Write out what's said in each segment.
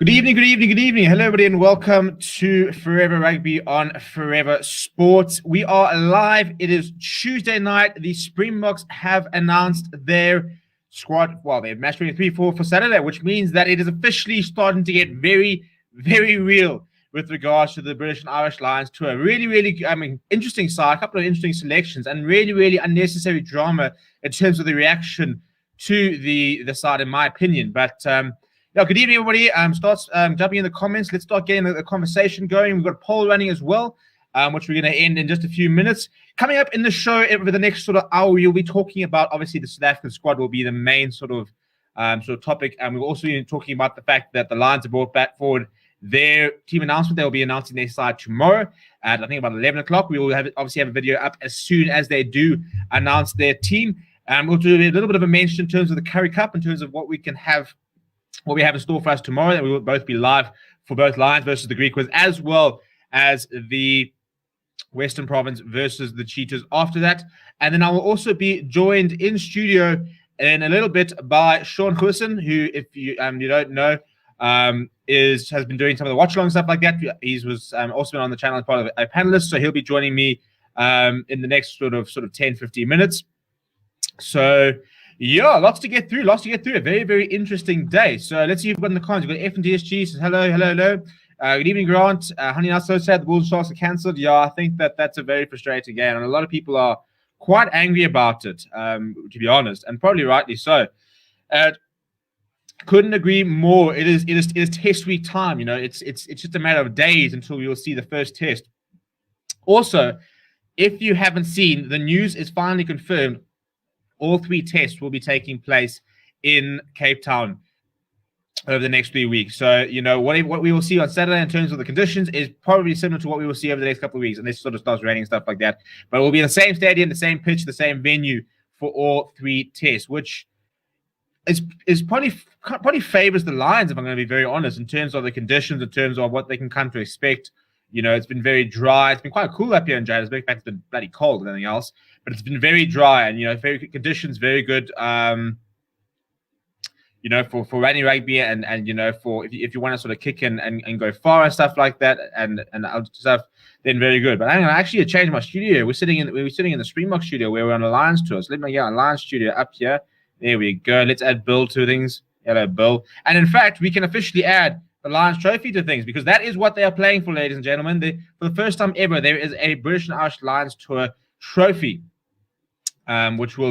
Good evening, good evening, good evening. Hello, everybody, and welcome to Forever Rugby on Forever Sports. We are live. It is Tuesday night. The Springboks have announced their squad. Well, they've matched 23-4 for Saturday, which means that it is officially starting to get very, very real with regards to the British and Irish Lions tour. Really, interesting side, a couple of interesting selections, and really unnecessary drama in terms of the reaction to the side, in my opinion. But yeah, good evening, everybody. Start jumping in the comments. Let's start getting the conversation going. We've got a poll running as well, which we're going to end in just a few minutes. Coming up in the show over the next sort of hour, we'll be talking about, obviously, the South African squad will be the main sort of topic. And we'll also be talking about the fact that the Lions have brought back forward their team announcement. They'll be announcing their side tomorrow at, I think, about 11 o'clock. We will obviously have a video up as soon as they do announce their team. We'll do a little bit of a mention in terms of the Curry Cup, in terms of what we have in store for us tomorrow. That we will both be live for both Lions versus the Griquas, as well as the Western Province versus the Cheetahs after that. And then I will also be joined in studio in a little bit by Sean Hussen, who, if you don't know, has been doing some of the watch along stuff like that. He was also been on the channel as part of a panelist, so he'll be joining me in the next sort of 10-15 minutes. So yeah, lots to get through. A very, very interesting day. So let's see if we've got in the comments. We've got F and DSG says hello. Good evening, Grant. Honey, not so sad. The Bulls Sharks are cancelled. Yeah, I think that's a very frustrating game, and a lot of people are quite angry about it, to be honest, and probably rightly so. Couldn't agree more. It is test week time. You know, it's just a matter of days until we will see the first test. Also, if you haven't seen, the news is finally confirmed. All 3 tests will be taking place in Cape Town over the next 3 weeks. So, you know, what we will see on Saturday in terms of the conditions is probably similar to what we will see over the next couple of weeks. And this sort of starts raining and stuff like that. But it will be in the same stadium, the same pitch, the same venue for all 3 tests, which is probably favors the Lions, if I'm going to be very honest, in terms of the conditions, in terms of what they can come to expect. You know, it's been very dry. It's been quite cool up here in Johannesburg. In fact, it's been bloody cold and anything else. But it's been very dry and, you know, very good conditions, very good, you know, for running rugby and you know, for if you want to sort of kick in and go far and stuff like that and other stuff, then very good. But I'm actually change my studio. We're sitting in the Springbok studio where we're on a Lions tour. So let me get a Lions studio up here. There we go. Let's add Bill to things. Hello, Bill. And in fact, we can officially add the Lions trophy to things, because that is what they are playing for, ladies and gentlemen. For the first time ever, there is a British and Irish Lions tour trophy, which will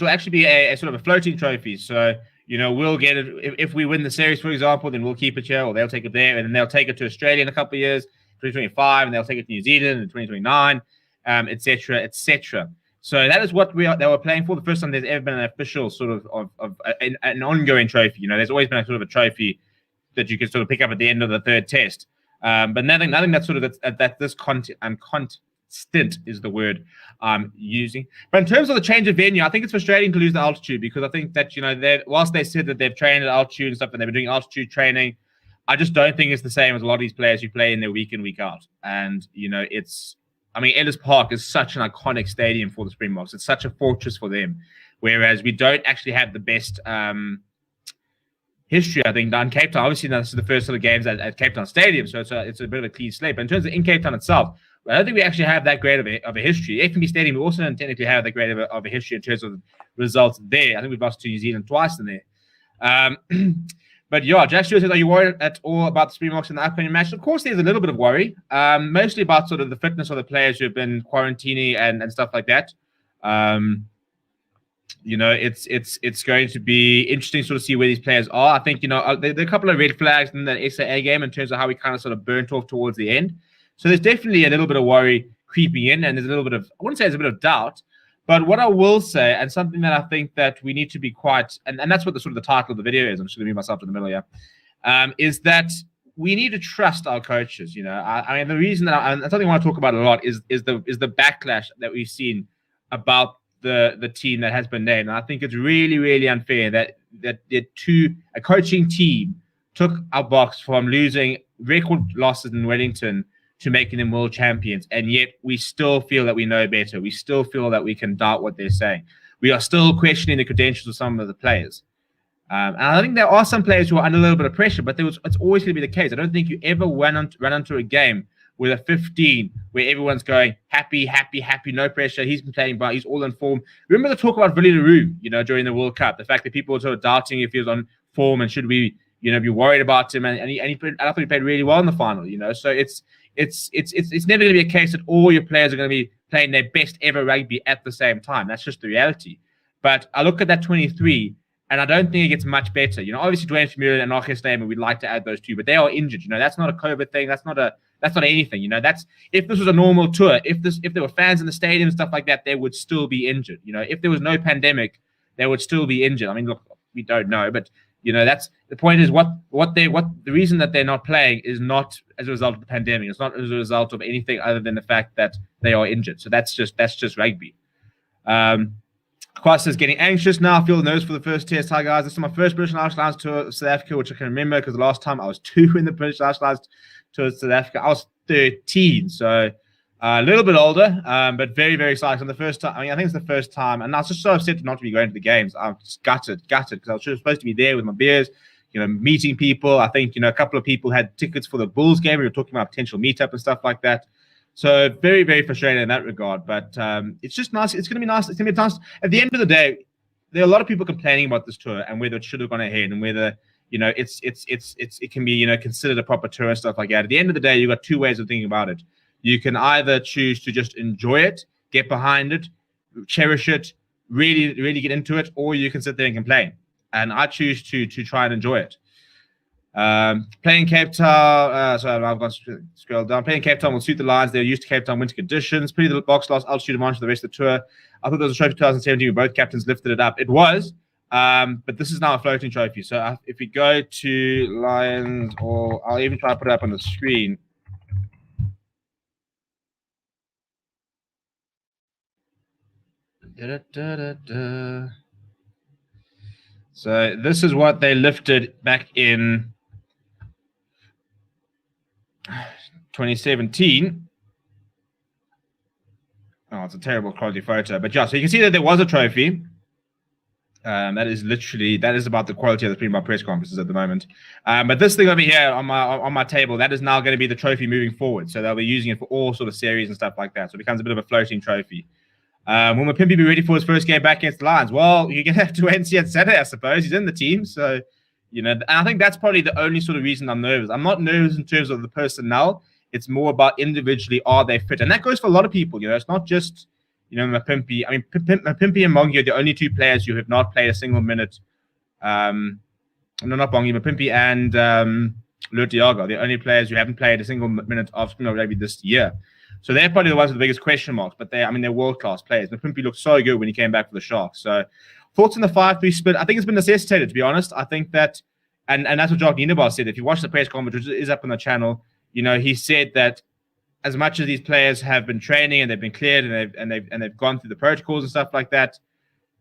actually be a sort of a floating trophy. So, you know, we'll get it if we win the series, for example, then we'll keep it here, or they'll take it there, and then they'll take it to Australia in a couple of years, 2025, and they'll take it to New Zealand in 2029, etc. So that is what they were playing for. The first time there's ever been an official sort of an ongoing trophy. You know, there's always been a sort of a trophy that you can sort of pick up at the end of the third test. But nothing that's sort of that this constant is the word I'm using. But in terms of the change of venue, I think it's frustrating to lose the altitude, because I think that, you know, whilst they said that they've trained at altitude and stuff, and they've been doing altitude training, I just don't think it's the same as a lot of these players who play in there week in, week out. And, you know, Ellis Park is such an iconic stadium for the Springboks. It's such a fortress for them. Whereas we don't actually have the best history, I think, down Cape Town. Obviously, this is the first sort of games at Cape Town Stadium, so it's a bit of a clean slate. But in terms of in Cape Town itself, I don't think we actually have that great of a history. FNB Stadium, we also don't technically have that great of a history in terms of results there. I think we've lost to New Zealand twice in there. But yeah, Jack Stewart says, are you worried at all about the Springboks in the upcoming match? Of course, there's a little bit of worry, mostly about sort of the fitness of the players who have been quarantining and stuff like that. You know, it's going to be interesting to sort of see where these players are. I think, you know, there are a couple of red flags in the SAA game in terms of how we kind of sort of burnt off towards the end. So there's definitely a little bit of worry creeping in, and there's a little bit of, I wouldn't say there's a bit of doubt, but what I will say, and something that I think that we need to be quite, and that's what the sort of the title of the video is, I'm just going to move myself to the middle here, is that we need to trust our coaches. You know, I mean, the reason that and something I want to talk about a lot is the backlash that we've seen about the team that has been named. And I think it's really unfair that a coaching team took our Boks from losing record losses in Wellington to making them world champions, and yet we still feel that we know better. We still feel that we can doubt what they're saying. We are still questioning the credentials of some of the players. And I think there are some players who are under a little bit of pressure, but it's always going to be the case. I don't think you ever run onto a game with a 15 where everyone's going happy, happy, happy, no pressure. He's been playing, but he's all in form. Remember the talk about Villarreal, during the World Cup, the fact that people were sort of doubting if he was on form and should we, be worried about him. And I thought he played really well in the final, So it's never going to be a case that all your players are going to be playing their best ever rugby at the same time. That's just the reality. But I look at that 23, and I don't think it gets much better. Obviously Dwayne Vermeulen and Archie Stamer, we'd like to add those two, but they are injured. That's not a COVID thing. That's not anything. That's if this was a normal tour, if there were fans in the stadium and stuff like that, they would still be injured. If there was no pandemic, they would still be injured. I mean, look, we don't know, but that's the point. Is what the reason that they're not playing is not as a result of the pandemic. It's not as a result of anything other than the fact that they are injured. So that's just rugby. Quas is getting anxious now. I feel the nerves for the first test. Hi guys, this is my first British National Alliance tour of South Africa, which I can remember because the last time I was 2 in the British National Alliance tour of South Africa, I was 13, so a little bit older, but very, very excited. And the first time, I think it's the first time, and I was just so upset not to be going to the games. I'm just gutted because I was supposed to be there with my beers, meeting people. I think a couple of people had tickets for the Bulls game. We were talking about potential meetup and stuff like that. So very, very frustrating in that regard. But it's just nice. It's going to be nice. It's going to be nice. At the end of the day, there are a lot of people complaining about this tour and whether it should have gone ahead and whether it can be considered a proper tour and stuff like that. At the end of the day, you've got two ways of thinking about it. You can either choose to just enjoy it, get behind it, cherish it, really, really get into it, or you can sit there and complain. And I choose to try and enjoy it. Playing Cape Town, sorry, I've got to scroll down. Playing Cape Town will suit the Lions. They're used to Cape Town winter conditions. Pretty little box loss, altitude advantage for the rest of the tour. I thought there was a trophy 2017 where both captains lifted it up. It was, but this is now a floating trophy. So if we go to Lions, or I'll even try to put it up on the screen. So this is what they lifted back in 2017. Oh, it's a terrible quality photo. But yeah, so you can see that there was a trophy. That is about the quality of the Springbok press conferences at the moment. But this thing over here on my table, that is now going to be the trophy moving forward. So they'll be using it for all sort of series and stuff like that. So it becomes a bit of a floating trophy. Will Mapimpi be ready for his first game back against the Lions? Well, you're going to have to wait and see on Saturday, I suppose. He's in the team. So, and I think that's probably the only sort of reason I'm nervous. I'm not nervous in terms of the personnel. It's more about individually, are they fit? And that goes for a lot of people. It's not just, Mapimpi. I mean, Mapimpi and Bongi are the only two players who have not played a single minute. No, not Bongi, Mapimpi and Lutiaga are the only players who haven't played a single minute of Springbok rugby this year. So they're probably the ones with the biggest question marks, but they're world-class players. Mapimpi looked so good when he came back for the Sharks. So thoughts on the 5-3 split? I think it's been necessitated, to be honest. I think that, and that's what Jacques Nienaber said. If you watch the press conference, which is up on the channel, he said that as much as these players have been training and they've been cleared and they've gone through the protocols and stuff like that,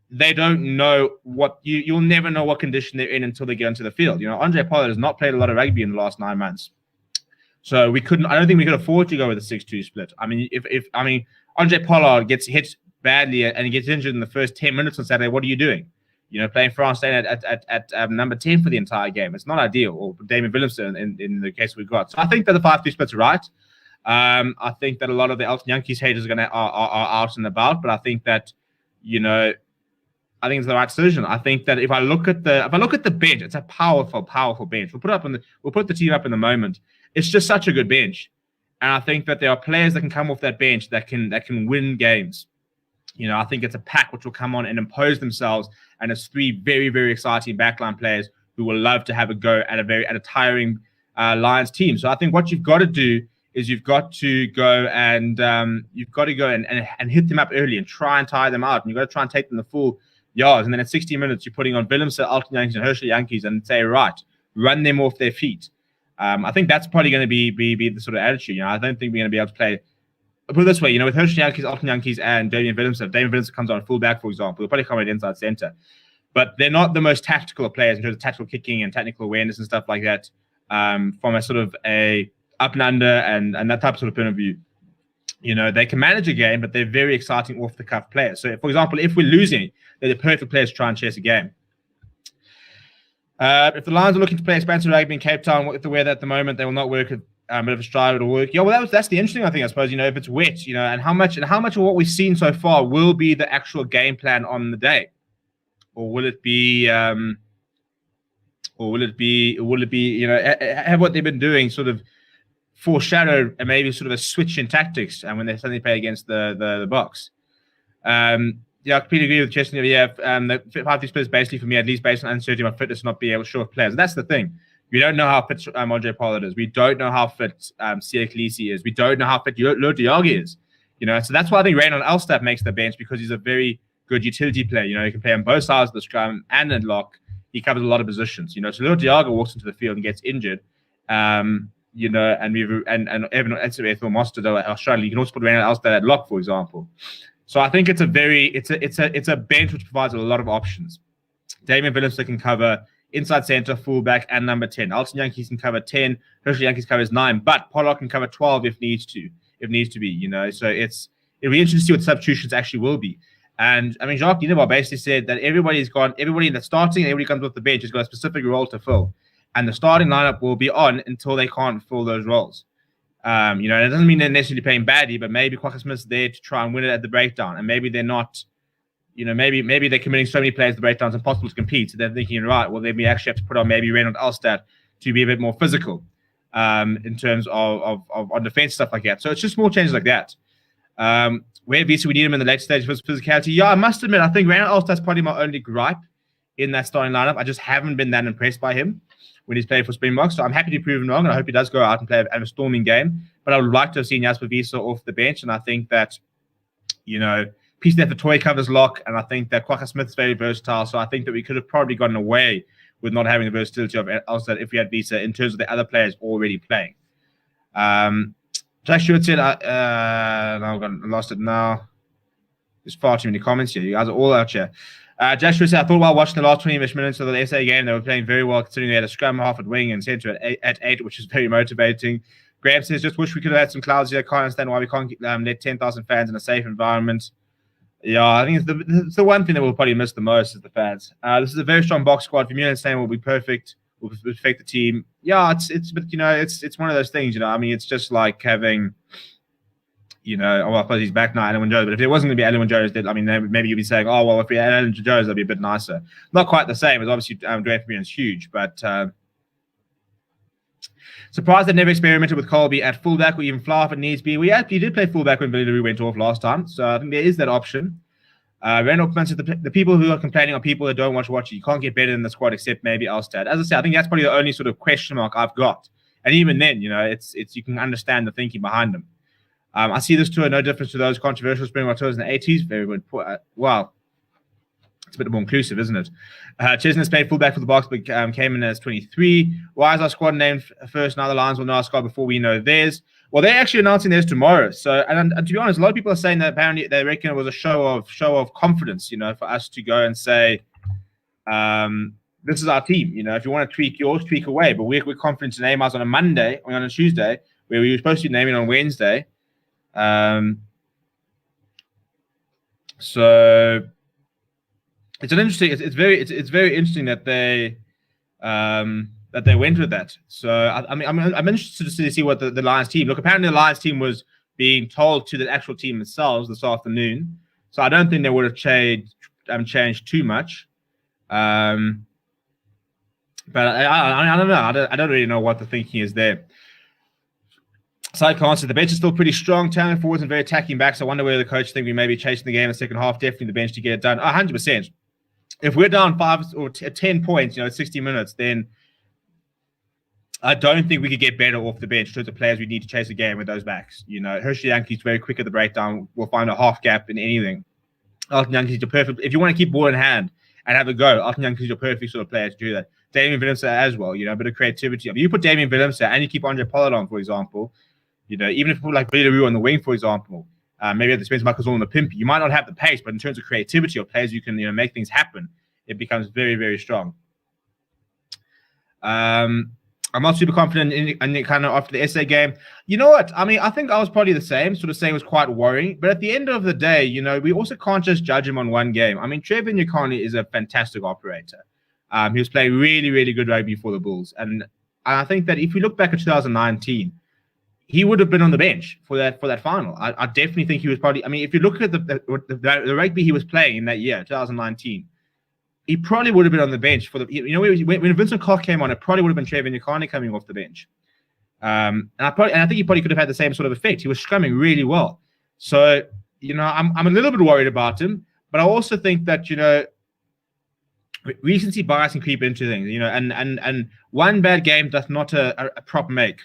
they don't know what you'll never know what condition they're in until they get onto the field. Andre Pollard has not played a lot of rugby in the last 9 months. So I don't think we could afford to go with a 6-2 split. I mean, if Andre Pollard gets hit badly and he gets injured in the first 10 minutes on Saturday, what are you doing? Playing France at number 10 for the entire game. It's not ideal. Or Damien Willemse in the case we've got. So I think that the 5-3 split's right. I think that a lot of the Elton Yankees haters are out and about, but I think that, I think it's the right decision. I think that if I look at the bench, it's a powerful, powerful bench. We'll put the team up in the moment. It's just such a good bench. And I think that there are players that can come off that bench that can win games. I think it's a pack which will come on and impose themselves. And it's 3 very, very exciting backline players who will love to have a go at a tiring Lions team. So I think what you've got to do is you've got to go and hit them up early and try and tire them out. And you've got to try and take them the full yards. And then at 60 minutes, you're putting on Willemse, Alton Yankees, and Herschel Yankees and say, right, run them off their feet. I think that's probably going to be the sort of attitude. I don't think we're going to be able to play. Put it this way, with Herschel Yankees, Alton Yankees, and Damien Willemse. If Damien Willemse comes on full back, for example, they'll probably come in inside center. But they're not the most tactical of players in terms of tactical kicking and technical awareness and stuff like that. From a sort of a up and under and that type of sort of point of view. They can manage a game, but they're very exciting off the cuff players. So, for example, if we're losing, they're the perfect players to try and chase a game. If the Lions are looking to play expansive rugby in Cape Town with the weather at the moment, they will not work. A bit of a stride will work. Yeah, well, that's the interesting thing, I suppose. If it's wet, and how much of what we've seen so far will be the actual game plan on the day, or will it be, have what they've been doing sort of foreshadow and maybe sort of a switch in tactics, and when they suddenly play against the Box. I completely agree with Chesney. The 5-3 split is basically, for me, at least based on uncertainty about fitness, not being able to show off players. And that's the thing. We don't know how fit Andre Pollard is. We don't know how fit Siya Kolisi is. We don't know how fit Lou Diagi is. So that's why I think Reynold Elstad makes the bench, because he's a very good utility player. He can play on both sides of the scrum and in lock. He covers a lot of positions. So Lou Diagi walks into the field and gets injured. And Evan Ethel Mostert are struggling. You can also put Reynold Elstad at lock, for example. So I think it's a bench which provides a lot of options. Damian Willemse can cover inside center, fullback, and number 10. Alton Yankees can cover 10. Herschel Yankees covers 9, but Pollard can cover 12 if needs to be. So it'll be interesting to see what substitutions actually will be. And I mean, Jacques Dienebar basically said that everybody in the starting and everybody comes off the bench has got a specific role to fill, and the starting lineup will be on until they can't fill those roles. And it doesn't mean they're necessarily playing badly, but maybe Kwagga Smith's there to try and win it at the breakdown, and maybe they're not. Maybe they're committing so many players to the breakdowns, it's impossible to compete. So they're thinking, right, well, then we actually have to put on maybe Reynold Elstad to be a bit more physical in terms of on defense, stuff like that. So it's just small changes like that. Where obviously we need him in the late stage for physicality. Yeah, I must admit, I think Reynold Elstad's probably my only gripe in that starting lineup. I just haven't been that impressed by him when he's played for Springboks. So I'm happy to prove him wrong, and I hope he does go out and play a storming game. But I would like to have seen Jasper Wiese off the bench, and I think that, Peace there for Toy covers lock, and I think that Kwagga Smith's very versatile. So I think that we could have probably gotten away with not having the versatility of Elstad if we had Wiese in terms of the other players already playing. Jack Stewart said, I lost it now. There's far too many comments here. You guys are all out here. Jack Stewart said, I thought while watching the last 20 minutes of the SA game, they were playing very well, considering they had a scrum, half at wing, and centre at 8, which is very motivating. Graham says, just wish we could have had some clouds here. Can't understand why we can't let 10,000 fans in a safe environment. Yeah, I think it's the one thing that we'll probably miss the most is the fans. This is a very strong box squad. For me, saying will be perfect. Will perfect the team. Yeah, it's one of those things. I mean, it's just like having, I suppose he's back now, Alan Jones. But if it wasn't going to be Alan Jones, I mean, maybe you'd be saying, oh well, if we had Alan Jones, that'd be a bit nicer. Not quite the same, as obviously Dwayne Fabien is huge, but. Surprised they never experimented with Colby at fullback or even Flaw if it needs be. We actually did play fullback when Billy LaRue went off last time, so I think there is that option. Randall said the people who are complaining are people that don't watch it. You can't get better than the squad except maybe Elstad. As I said, I think that's probably the only sort of question mark I've got. And even then, it's you can understand the thinking behind them. I see this tour no difference to those controversial Springbok tours in the 80s. Very good. Wow. It's a bit more inclusive, isn't it? Chesney's played fullback for the Box, but came in as 23. Why is our squad named first? Now the Lions will know our squad before we know theirs. Well, they're actually announcing theirs tomorrow. So, and to be honest, a lot of people are saying that apparently they reckon it was a show of confidence, for us to go and say, this is our team. If you want to tweak yours, tweak away. But we're confident to name us on a Monday or on a Tuesday, where we were supposed to be naming on Wednesday. So. It's very interesting that they went with that. So I'm interested to see what the Lions team look. Apparently, the Lions team was being told to the actual team themselves this afternoon. So I don't think they would have changed too much. But I don't know. I don't really know what the thinking is there. Side answer, the bench is still pretty strong. Talent forwards and very attacking backs. I wonder whether the coach think we may be chasing the game in the second half. Definitely the bench to get it done. 100%. If we're down 5 or 10 points, 60 minutes, then I don't think we could get better off the bench in terms of players we need to chase a game with those backs. Herschel Yankees very quick at the breakdown. We'll find a half gap in anything. Alton Yankees are perfect. If you want to keep ball in hand and have a go, Alton Yankees are perfect sort of player to do that. Damian Willemse as well, a bit of creativity. I mean, you put Damian Willemse and you keep Andre Pollard on, for example, even if people like Billy LaRue on the wing, for example, maybe at the Spencer Michaels on the Pimpy, you might not have the pace, but in terms of creativity or players you can make things happen, it becomes very, very strong. I'm not super confident in kind of after the SA game. You know what? I mean, I think I was probably the same, sort of saying it was quite worrying. But at the end of the day, we also can't just judge him on one game. I mean, Trevor Nyakane is a fantastic operator. He was playing really, really good rugby for the Bulls. And I think that if we look back at 2019, he would have been on the bench for that final. I definitely think he was probably. I mean, if you look at the rugby he was playing in that year, 2019, he probably would have been on the bench for the. You know, when Vincent Koch came on, it probably would have been Trevor Nyakane coming off the bench. And I think he probably could have had the same sort of effect. He was scrumming really well. So, you know, I'm a little bit worried about him, but I also think that, you know, recency bias can creep into things, you know, and one bad game does not a prop make.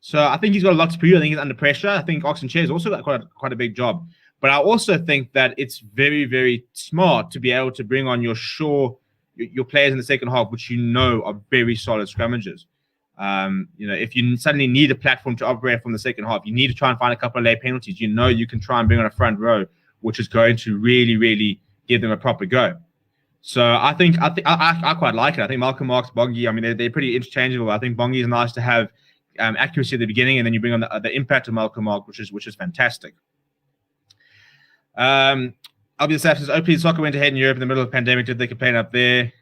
So I think he's got a lot to prove. I think he's under pressure. I think Oxen Chair's also got quite a big job. But I also think that it's very, very smart to be able to bring on your players in the second half, which you know are very solid scrummagers. You know, if you suddenly need a platform to operate from the second half, you need to try and find a couple of late penalties. You know, you can try and bring on a front row, which is going to really, really give them a proper go. So I quite like it. I think Malcolm Marx, Bongi, I mean, they're pretty interchangeable. I think Bongi is nice to have accuracy at the beginning, and then you bring on the impact of Malcolm Marx, which is fantastic. Albion Staff says, "Openly soccer went ahead in Europe in the middle of the pandemic. Did they complain up there?"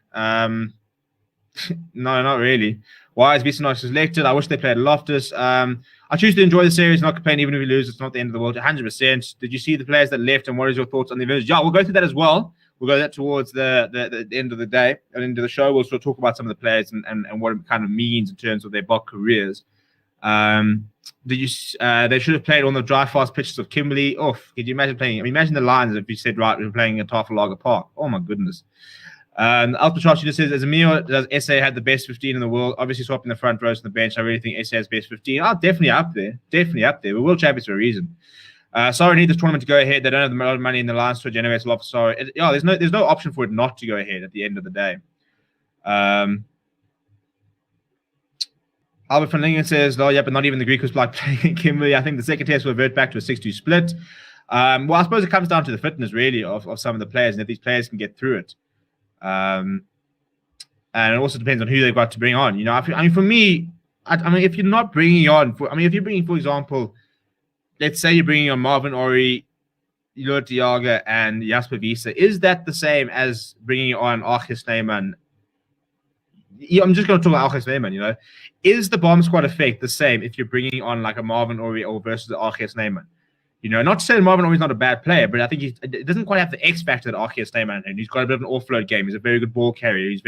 No, not really. Why is Visa not selected? I wish they played Loftus. I choose to enjoy the series, not complain even if we lose. It's not the end of the world. 100%. Did you see the players that left, and what is your thoughts on the events? Yeah, we'll go through that as well. We'll go that towards the end of the day, and end of the show. We'll sort of talk about some of the players and what it kind of means in terms of their BOK careers. They should have played on the dry, fast pitches of Kimberley. Oh, could you imagine playing? I mean, imagine the Lions if you said, right, we're playing at Tafellager Park. Oh, my goodness. Alpatrach just says, as Emil, does SA have the best 15 in the world? Obviously, swapping the front rows on the bench. I really think SA has best 15. Oh, definitely up there. Definitely up there. We're world champions for a reason. Sorry, need this tournament to go ahead. They don't have a lot of money in the Lions to generate a lot. Sorry. There's no option for it not to go ahead at the end of the day. Albert van Lingen says, "Oh, yeah, but not even the Greek was like playing in Kimberley. I think the second test will revert back to a 6-2 split." Well, I suppose it comes down to the fitness, really, of some of the players, and if these players can get through it. And it also depends on who they've got to bring on. You know, I mean, for me, I mean, if you're not bringing on, if you're bringing, for example, let's say you're bringing on Marvin Ori, Lloyd Diaga, and Jasper Wiese, is that the same as bringing on Archie Snyman? I'm just going to talk about Archie Snyman, you know. Is the bomb squad effect the same if you're bringing on like a Marvin Ori or versus Archie Snyman? You know, not to say Marvin Ori's not a bad player, but I think it doesn't quite have the X factor that Archie Snyman had. He's got a bit of an offload game. He's a very good ball carrier. He's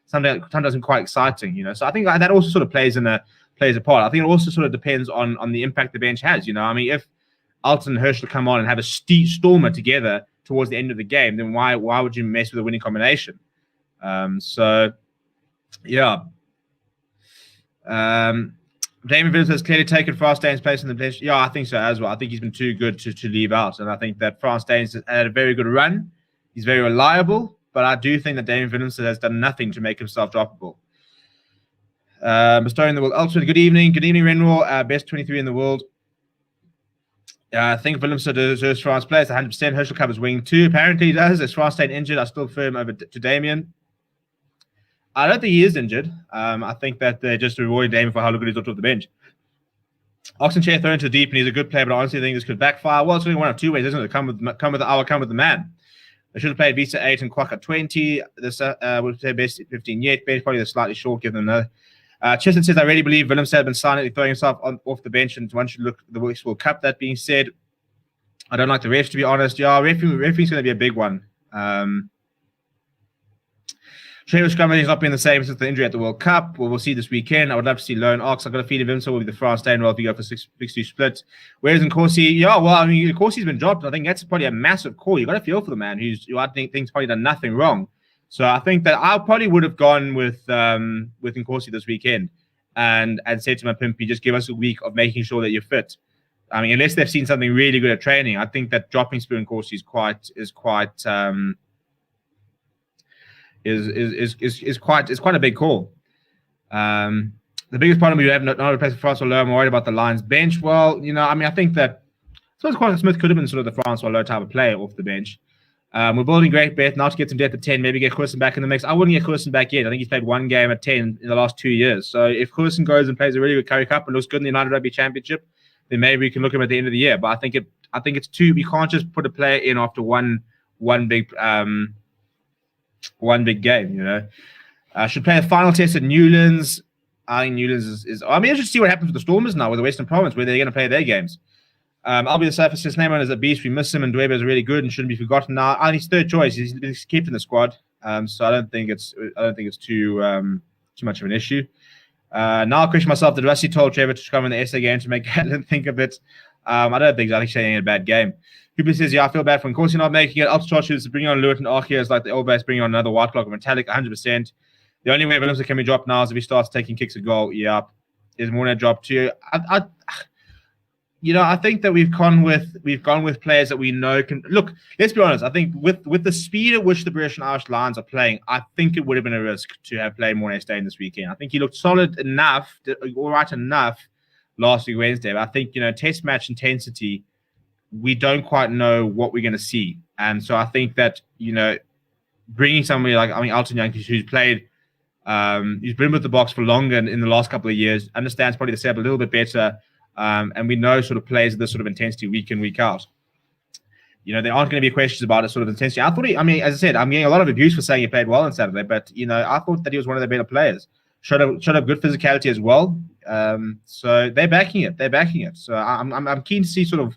sometimes quite exciting, you know. So I think that also sort of plays a part. I think it also sort of depends on the impact the bench has, you know. I mean, if Alton and Herschel come on and have a stormer together towards the end of the game, then why would you mess with a winning combination? So, yeah. Damon Villas has clearly taken France Dane's place in the bench. Yeah, I think so as well. I think he's been too good to leave out. And I think that France Dane's had a very good run. He's very reliable. But I do think that Damon Villas has done nothing to make himself droppable. Bestowing the world. Ultra, good evening. Good evening, Renwar. Best 23 in the world. I think Willemse deserves France players 100%. Herschel covers wing too. Apparently he does. Is France staying injured? I still firm over to Damien. I don't think he is injured. I think that they're just rewarding Damien for how good he's off the bench. Oxenchair thrown too deep, and he's a good player, but I honestly think this could backfire. Well, it's only one of two ways, isn't it? Come with the man. They should have played Visa 8 and Kwaka 20. This would say best 15 yet. Bench probably slightly short, give them another. Chesson says, I really believe Willemse has been silently throwing himself off the bench, and one should look at the World Cup. That being said, I don't like the refs, to be honest. Yeah, referee's going to be a big one. Trevor Scrummage has not been the same since the injury at the World Cup. Well, we'll see this weekend. I would love to see Lone Ox. I've got a feeling Vimsa will be the France Day well if you go for 6-2 split. Whereas in Corsi, yeah, well, I mean, Corsi's been dropped. I think that's probably a massive call. You got to feel for the man who I think's probably done nothing wrong. So I think that I probably would have gone with Nkosi this weekend and said to my pimpy, just give us a week of making sure that you're fit. I mean, unless they've seen something really good at training, I think that dropping Spear and Corsi is quite a big call. The biggest problem we have not replacing Francois Lowe. I'm worried about the Lions bench. Well, you know, I mean, I think that Quentin Smith could have been sort of the Francois Lowe type of player off the bench. We're building great bet now to get some depth at 10, maybe get Quirson back in the mix. I wouldn't get Quirson back yet. I think he's played one game at 10 in the last 2 years. So if Quirson goes and plays a really good Currie Cup and looks good in the United Rugby Championship, then maybe we can look at him at the end of the year. But I think it's too. We can't just put a player in after one big game. You know. Should play the final test at Newlands. I think Newlands is I mean, interested to see what happens with the Stormers now with the Western Province, where they're going to play their games. I'll be the safest. His name is a beast. We miss him, and Dwebe is really good and shouldn't be forgotten. Now, I think he's third choice. He's been kept in the squad, so I don't think it's too much of an issue. Now I question myself. Did Rusty told Trevor to come in the SA game to make Gatlin think a bit? I don't think so. I think he's having a bad game. Cooper says, yeah, I feel bad for him. Of course, you're not making it. Ultra shooters to bring on Lewis and Archie is like the old base bringing on another white clock of Metallic, 100%. The only way Williams can be dropped now is if he starts taking kicks at goal. Yeah, there's more than a drop too. I think that we've gone with players that we know can look. Let's be honest. I think with the speed at which the British and Irish Lions are playing, I think it would have been a risk to have played Morné Steyn this weekend. I think he looked solid enough, all right enough last week Wednesday. But I think test match intensity, we don't quite know what we're going to see, and so I think that bringing somebody like Alton Young, who's played. He's been with the Boks for longer in the last couple of years, understands probably the setup a little bit better, and we know sort of plays this sort of intensity week in, week out. There aren't going to be questions about it sort of intensity. I thought as I said, I'm getting a lot of abuse for saying he played well on Saturday, but I thought that he was one of the better players. Showed up good physicality as well. So they're backing it. So I'm keen to see sort of.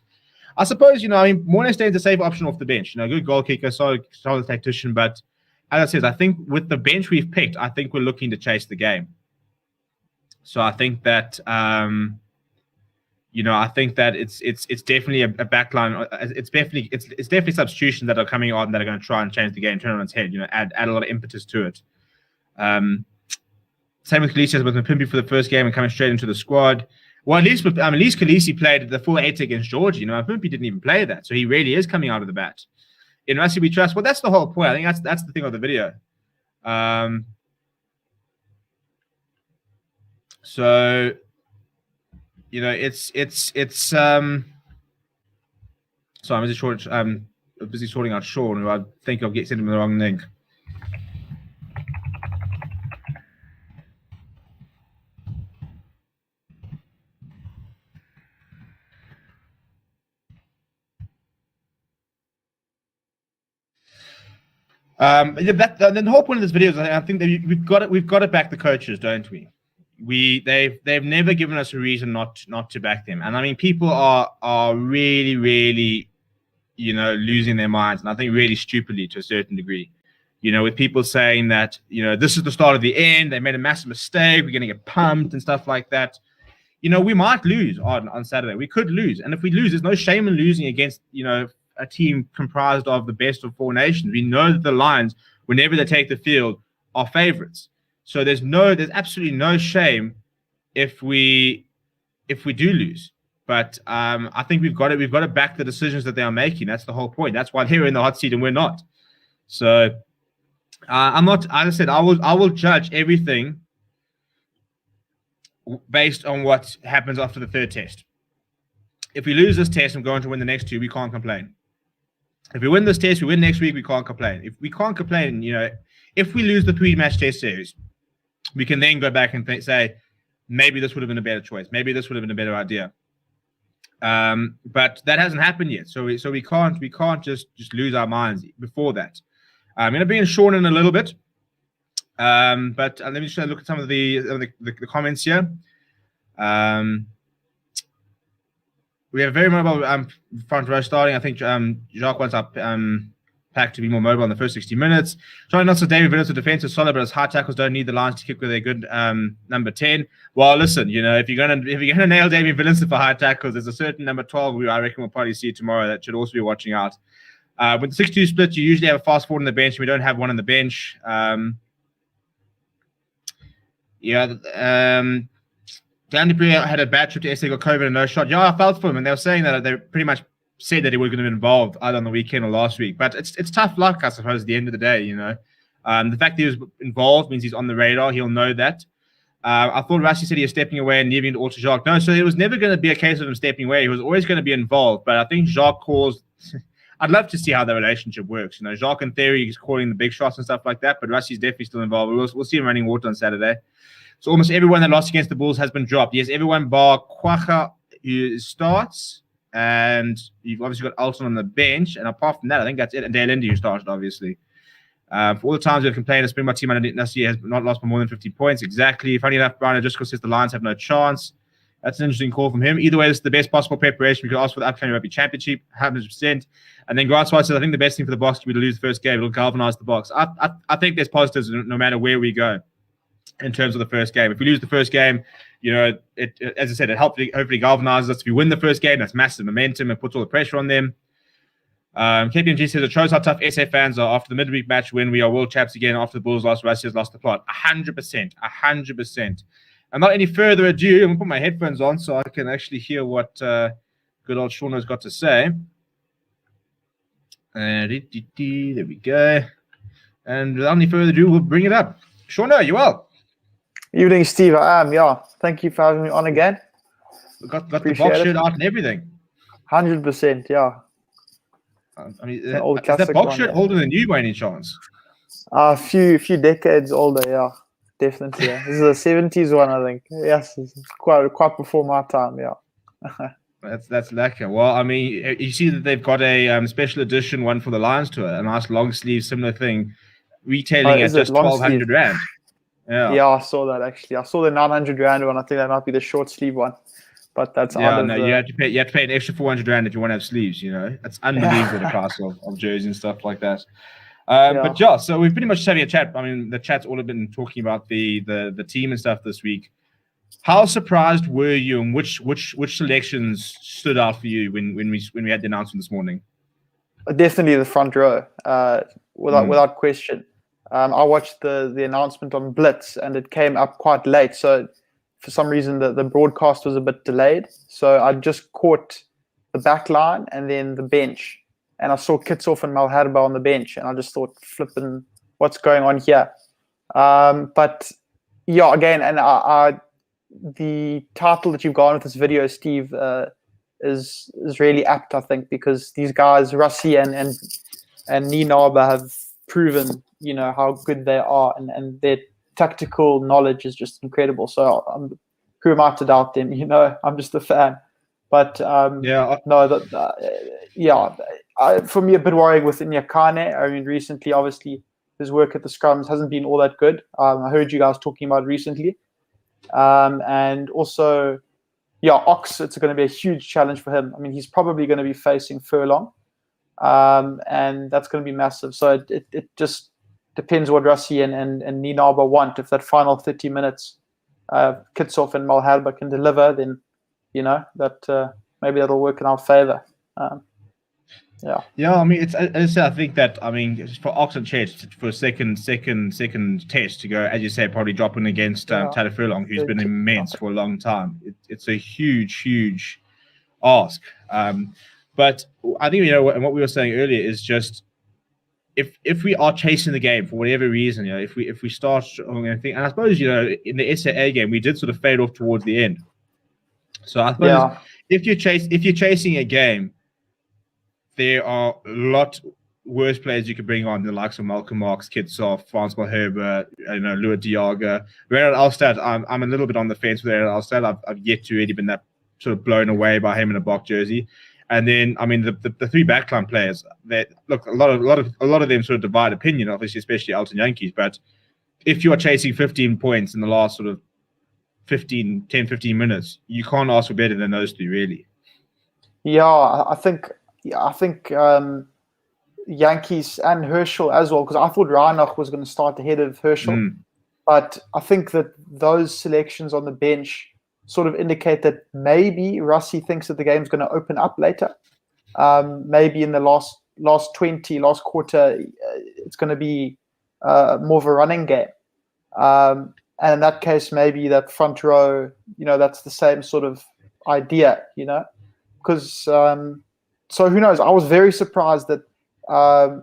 I suppose Morné Steyn's a safe option off the bench. Good goal kicker, solid tactician, but. As I said, I think with the bench we've picked, I think we're looking to chase the game. So I think that I think that it's definitely a backline. It's definitely substitutions that are coming on that are going to try and change the game, turn it on its head. Add a lot of impetus to it. Same with Khaleesi with Mpimpi for the first game and coming straight into the squad. Well, at least Khaleesi played the full 8 against Georgia. Mpimpi didn't even play that, so he really is coming out of the bat. In Rusty we trust. Well, that's the whole point. I think that's the thing of the video. So it's sorry, I'm busy sorting out Sean, who I think I'll sent him the wrong link. The whole point of this video is I think that we've got to back the coaches, don't we? They've never given us a reason not to back them, and I mean people are really losing their minds, and I think really stupidly to a certain degree. With people saying that this is the start of the end, they made a massive mistake, we're going to get pumped and stuff like that. We might lose on Saturday. We could lose, and if we lose, there's no shame in losing against a team comprised of the best of 4 nations. We know that the Lions, whenever they take the field, are favorites. So there's absolutely no shame if we do lose. But I think we've got to back the decisions that they are making. That's the whole point. That's why they're in the hot seat and we're not. So I'm not. As I said, I will judge everything based on what happens after the third test. If we lose this test and go on to win the next 2, we can't complain. If we win this test, we win next week, we can't complain. If we can't complain, if we lose the 3-match test series, we can then go back and say, maybe this would have been a better choice. Maybe this would have been a better idea. But that hasn't happened yet. So we can't just lose our minds before that. I'm going to bring in Sean in a little bit. But let me just look at some of the comments here. We have a very mobile front row starting. I think Jacques wants our pack to be more mobile in the first 60 minutes. Trying not to David Villas, the defense is solid, but his high tackles don't need the Lions to kick with a good number 10. Well, listen, if you're gonna nail David Villas for high tackles, there's a certain number 12 who I reckon we'll probably see tomorrow that should also be watching out. With the 6-2 split, you usually have a fast forward on the bench. We don't have one on the bench. Dan DeBria had a bad trip to SA, got COVID and no shot. Yeah, I felt for him, and they were saying that they pretty much said that he was going to be involved either on the weekend or last week. But it's tough luck, I suppose, at the end of the day, The fact that he was involved means he's on the radar. He'll know that. I thought Rassi said he was stepping away and leaving it all to Jacques. No, so it was never going to be a case of him stepping away. He was always going to be involved. But I think Jacques calls... I'd love to see how the relationship works. Jacques, in theory, is calling the big shots and stuff like that, but Rassi's definitely still involved. We'll see him running water on Saturday. So almost everyone that lost against the Bulls has been dropped. Yes, everyone bar Kwacha, who starts, and you've obviously got Alton on the bench. And apart from that, I think that's it. And Dale Indy, who started, obviously. For all the times we've complained, the Springbok team this year has not lost by more than 50 points. Exactly. Funny enough, Brian Driscoll says the Lions have no chance. That's an interesting call from him. Either way, this is the best possible preparation we could ask for the upcoming Rugby Championship, 100%. And then Grant Swart says, I think the best thing for the Boks will be to lose the first game. It'll galvanise the Boks. I think there's positives no matter where we go in terms of the first game. If we lose the first game, it as I said, it hopefully galvanizes us. If we win the first game, that's massive momentum and puts all the pressure on them. KPMG says it shows how tough SA fans are after the midweek match when we are world champs again after the Bulls lost, Russia's lost the plot. 100%. And not any further ado, I'm going to put my headphones on so I can actually hear what good old Shauna's got to say. There we go. And without any further ado, we'll bring it up. Shauna, you well? Evening, Steve. I am, yeah. Thank you for having me on again. We got the box shirt out and everything. 100%, yeah. I mean, is that box shirt older than you by any chance? A few decades older, yeah. Definitely, yeah. This is a 70s one, I think. Yes, it's quite before my time, yeah. That's lekker. Well, I mean, you see that they've got a special edition one for the Lions tour, a nice long sleeve, similar thing, retailing at just 1,200 rand. Yeah, I saw that actually. I saw the 900 rand one. I think that might be the short sleeve one, but that's you have to pay an extra 400 rand if you want to have sleeves. That's unbelievable the price of jerseys and stuff like that. But yeah, so we've pretty much having a chat. I mean, the chat's all been talking about the team and stuff this week. How surprised were you, and which selections stood out for you when we had the announcement this morning? Definitely the front row, without question. I watched the announcement on Blitz, and it came up quite late. So for some reason, the broadcast was a bit delayed. So I just caught the back line and then the bench. And I saw Kitsoff and Malherba on the bench, and I just thought, flipping, what's going on here? But yeah, again, and the title that you've gone with this video, Steve, is really apt, I think, because these guys, Rassie and Ninaba, have proven, how good they are, and their tactical knowledge is just incredible. So who am I to doubt them? I'm just a fan. But for me, a bit worrying with Nyakane. I mean, recently, obviously, his work at the scrums hasn't been all that good. I heard you guys talking about it recently. And also, Ox, it's going to be a huge challenge for him. I mean, he's probably going to be facing Furlong, and that's going to be massive. So it just depends what Rassie and Ninaba want. If that final 30 minutes, Kitsoff and Malherba can deliver, then, that maybe that'll work in our favor. I mean, I think that, I mean, for Ox and Chet for a second test to go, as you say, probably dropping against Taylor Furlong, who's been immense for a long time. It's a huge ask. But I think, and what we were saying earlier is just, if we are chasing the game for whatever reason, if we start, and I suppose, in the SAA game, we did sort of fade off towards the end. So I suppose if you're chasing a game, there are a lot worse players you could bring on, the likes of Malcolm Marx, Kitsoff, Frans Malherba, Lua Diaga. Reynald Alstad, I'm a little bit on the fence with Reynald Alstad. I've yet to really been that sort of blown away by him in a Bok jersey. And then, I mean, the three backline players, that look, a lot of them sort of divide opinion, obviously, especially Elton Yankees. But if you are chasing 15 points in the last sort of 10, 15 minutes, you can't ask for better than those three, really. Yeah, I think Yankees and Herschel as well, because I thought Reinach was going to start ahead of Herschel. But I think that those selections on the bench sort of indicate that maybe Rassie thinks that the game's going to open up later. Maybe in the last quarter, it's going to be more of a running game. And in that case, maybe that front row, that's the same sort of idea, because so who knows? I was very surprised that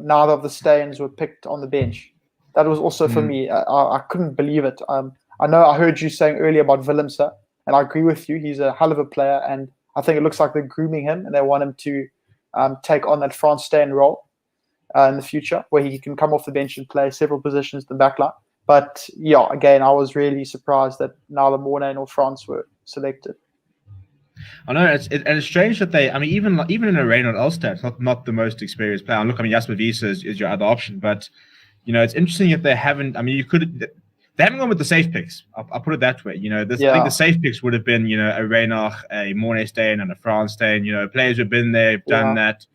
neither of the Steins were picked on the bench. That was also for me. I couldn't believe it. I know I heard you saying earlier about Willemse, and I agree with you. He's a hell of a player, and I think it looks like they're grooming him, and they want him to take on that Frans Steyn role in the future, where he can come off the bench and play several positions in the back line. But yeah, again, I was really surprised that neither Mornay nor France were selected. I know, it's strange that they, I mean, even in a Reynald Elstad, not the most experienced player. Look, I mean, Jasper Wiese is your other option, but it's interesting if they haven't. I mean, they haven't gone with the safe picks. I'll put it that way. I think the safe picks would have been, a Reynach, a Mornestein, and a Franstein. Players who've been there, done that,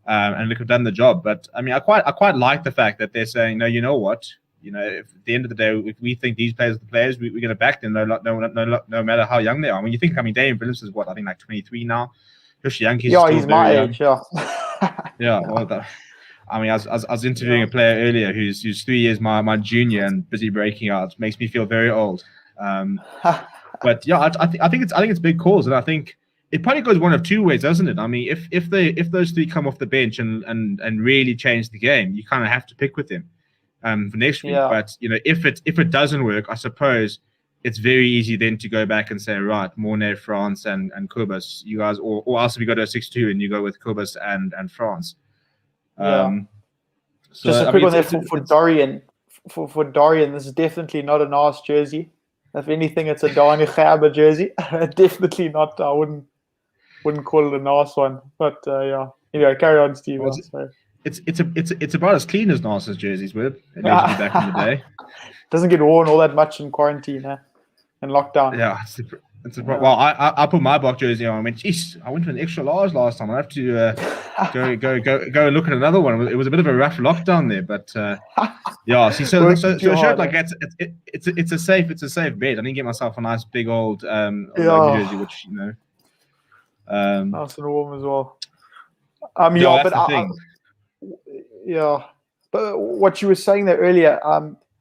and have done the job. But I mean, I quite like the fact that they're saying, no, you know what? If at the end of the day, if we think these players are the players, we're going to back them no matter how young they are. I mean, you think, Damian Williams is what, I think like 23 now. Yoshi Yankees is still he's my age, yeah. Well, I was interviewing a player earlier who's 3 years my junior and busy breaking out. It makes me feel very old. But yeah, I think it's big calls, and I think it probably goes one of two ways, doesn't it? I mean, if those three come off the bench and really change the game, you kind of have to pick with them for next week. But if it doesn't work, I suppose it's very easy then to go back and say, right, Mornay, France, and Kobus, you guys, or else if you go to a 6-2 and you go with Kobus and France. So, just a quick one there for Dorian. For Dorian, this is definitely not a nice jersey. If anything, it's a Dani Gerber jersey. Definitely not. I wouldn't call it a nice one. But anyway, carry on, Steve. It's about as clean as Nasser's jerseys were allegedly back in the day. Doesn't get worn all that much in quarantine, in lockdown. Yeah, well, I put my Bok jersey on. I went, geez, I went to an extra large last time. I have to go and look at another one. It was a bit of a rough lockdown there, but yeah. See, so a shirt like that, it's a safe bet. I didn't get myself a nice big old jersey, which nice and warm as well. But what you were saying there earlier,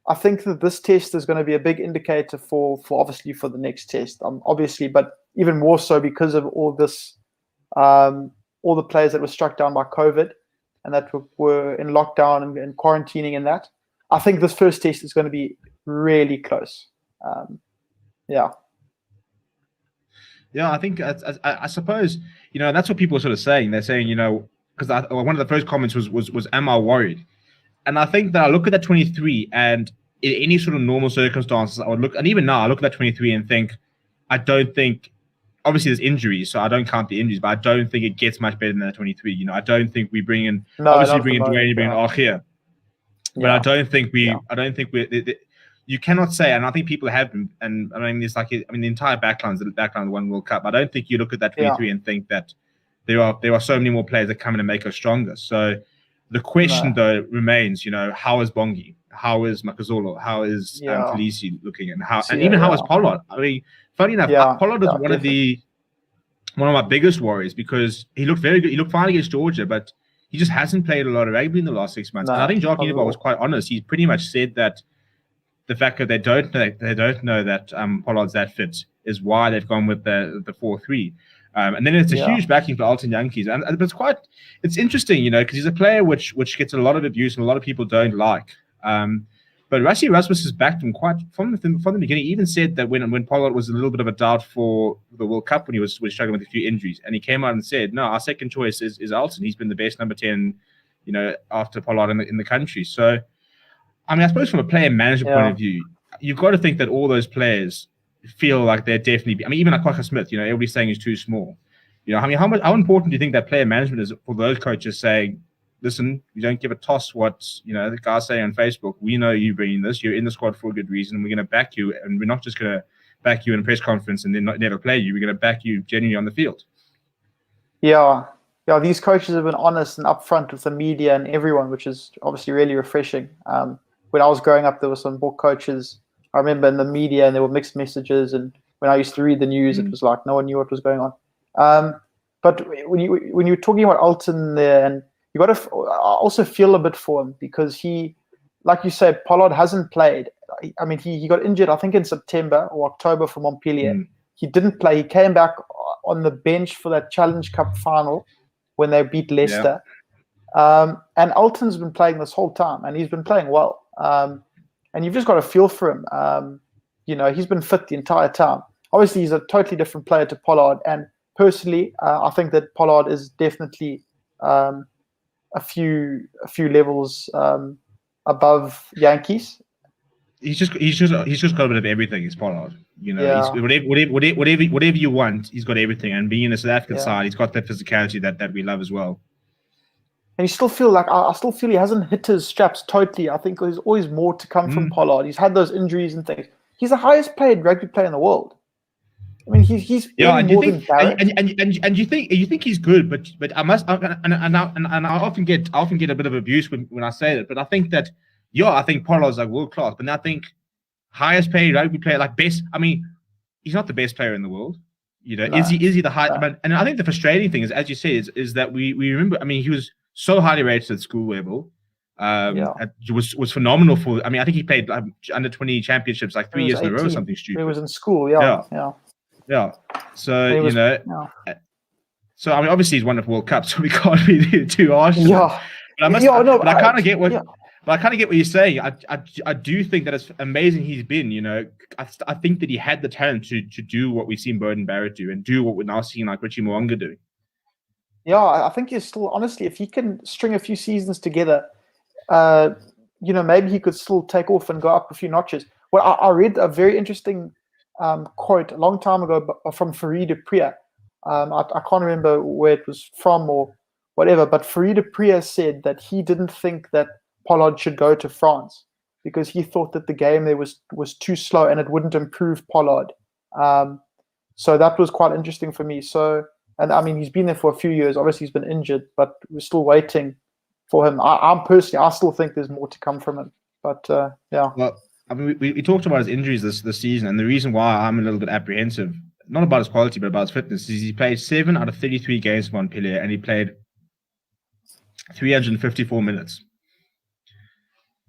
I think that this test is going to be a big indicator for obviously for the next test, obviously, but even more so because of all this, all the players that were struck down by COVID and that were in lockdown and quarantining and that. I think this first test is going to be really close. Yeah, I think I suppose that's what people are sort of saying. They're saying because one of the first comments was am I worried? And I think that I look at that 23 and in any sort of normal circumstances, I would look, and even now I look at that 23 and think, I don't think, obviously there's injuries, so I don't count the injuries, but I don't think it gets much better than that 23. I don't think we bring in, obviously bring in Dwayne, bring in Archia, but I don't think you cannot say, and I think people have been, and I mean, it's like, the entire backline of one World Cup. I don't think you look at that 23 and think that there are so many more players that come in and make us stronger. So the question though remains, how is Bongi? How is Makazolo? How is Khaleesi looking? And how is Pollard? I mean, funny enough, Pollard is one of my biggest worries because he looked very good. He looked fine against Georgia, but he just hasn't played a lot of rugby in the last 6 months. And I think Jacques Nienaber was quite honest. He pretty much said that the fact that they don't know that Pollard's that fit is why they've gone with the 4-3. And then it's a huge backing for Alton Yankees. And it's interesting, because he's a player which gets a lot of abuse and a lot of people don't like. But Rassie Erasmus has backed him quite from the beginning. He even said that when Pollard was a little bit of a doubt for the World Cup when he was struggling with a few injuries, and he came out and said, no, our second choice is Alton. He's been the best number 10, after Pollard in the country. So, I mean, I suppose from a player management point of view, you've got to think that all those players feel like they're definitely. I mean, even like Kwagga Smith, everybody's saying he's too small. How important do you think that player management is for those coaches saying, listen, you don't give a toss what the guys say on Facebook. We know you bringing this. You're in the squad for a good reason. We're going to back you, and we're not just going to back you in a press conference and then never play you. We're going to back you genuinely on the field. Yeah. These coaches have been honest and upfront with the media and everyone, which is obviously really refreshing. When I was growing up, there were some book coaches. I remember in the media, and there were mixed messages. And when I used to read the news, it was like no one knew what was going on. But when you're talking about Alton there, and you got to also feel a bit for him because he, like you said, Pollard hasn't played. I mean, he got injured, I think, in September or October for Montpellier. He didn't play. He came back on the bench for that Challenge Cup final when they beat Leicester. And Alton's been playing this whole time, and he's been playing well. And you've just got to feel for him. He's been fit the entire time. Obviously, he's a totally different player to Pollard. And personally, I think that Pollard is definitely a few levels above Yankees. He's just got a bit of everything. He's Pollard. He's whatever you want, he's got everything. And being in the South African side, he's got that physicality that we love as well. And you still feel like I still feel he hasn't hit his straps totally. I think there's always more to come from Pollard. He's had those injuries and things. He's the highest paid rugby player in the world. I mean, he's earning more than Barrett. And you think he's good, but I often get a bit of abuse when I say that. But I think that I think Pollard's like world class. But I think highest paid rugby player, like best. I mean, he's not the best player in the worworld. No. Is he the high? No. And I think the frustrating thing is, as you say, is that we remember. I mean, he was so highly rated at school level. Was phenomenal for. I mean, I think he played under 20 championships like 3 years in a row or something stupid. He was in school, yeah. So so I mean, obviously he's won the World Cup, so we can't be too harsh. Yeah, but I kind of get what. Yeah. But I kind of get what you're saying. I do think that it's amazing he's been. I think that he had the talent to do what we've seen Beauden Barrett do and do what we're now seeing like Richie Mo'unga doing. Yeah, I think he's still, honestly, if he can string a few seasons together, maybe he could still take off and go up a few notches. Well, I read a very interesting quote a long time ago from Farid Priya. I can't remember where it was from or whatever, but Farid Priya said that he didn't think that Pollard should go to France because he thought that the game there was too slow and it wouldn't improve Pollard. So that was quite interesting for me. So, and I mean, he's been there for a few years. Obviously, he's been injured, but we're still waiting for him. I still think there's more to come from him. But yeah. Well, I mean, we talked about his injuries this season, and the reason why I'm a little bit apprehensive, not about his quality, but about his fitness, is he played 7 out of 33 games for Montpellier, and he played 354 minutes.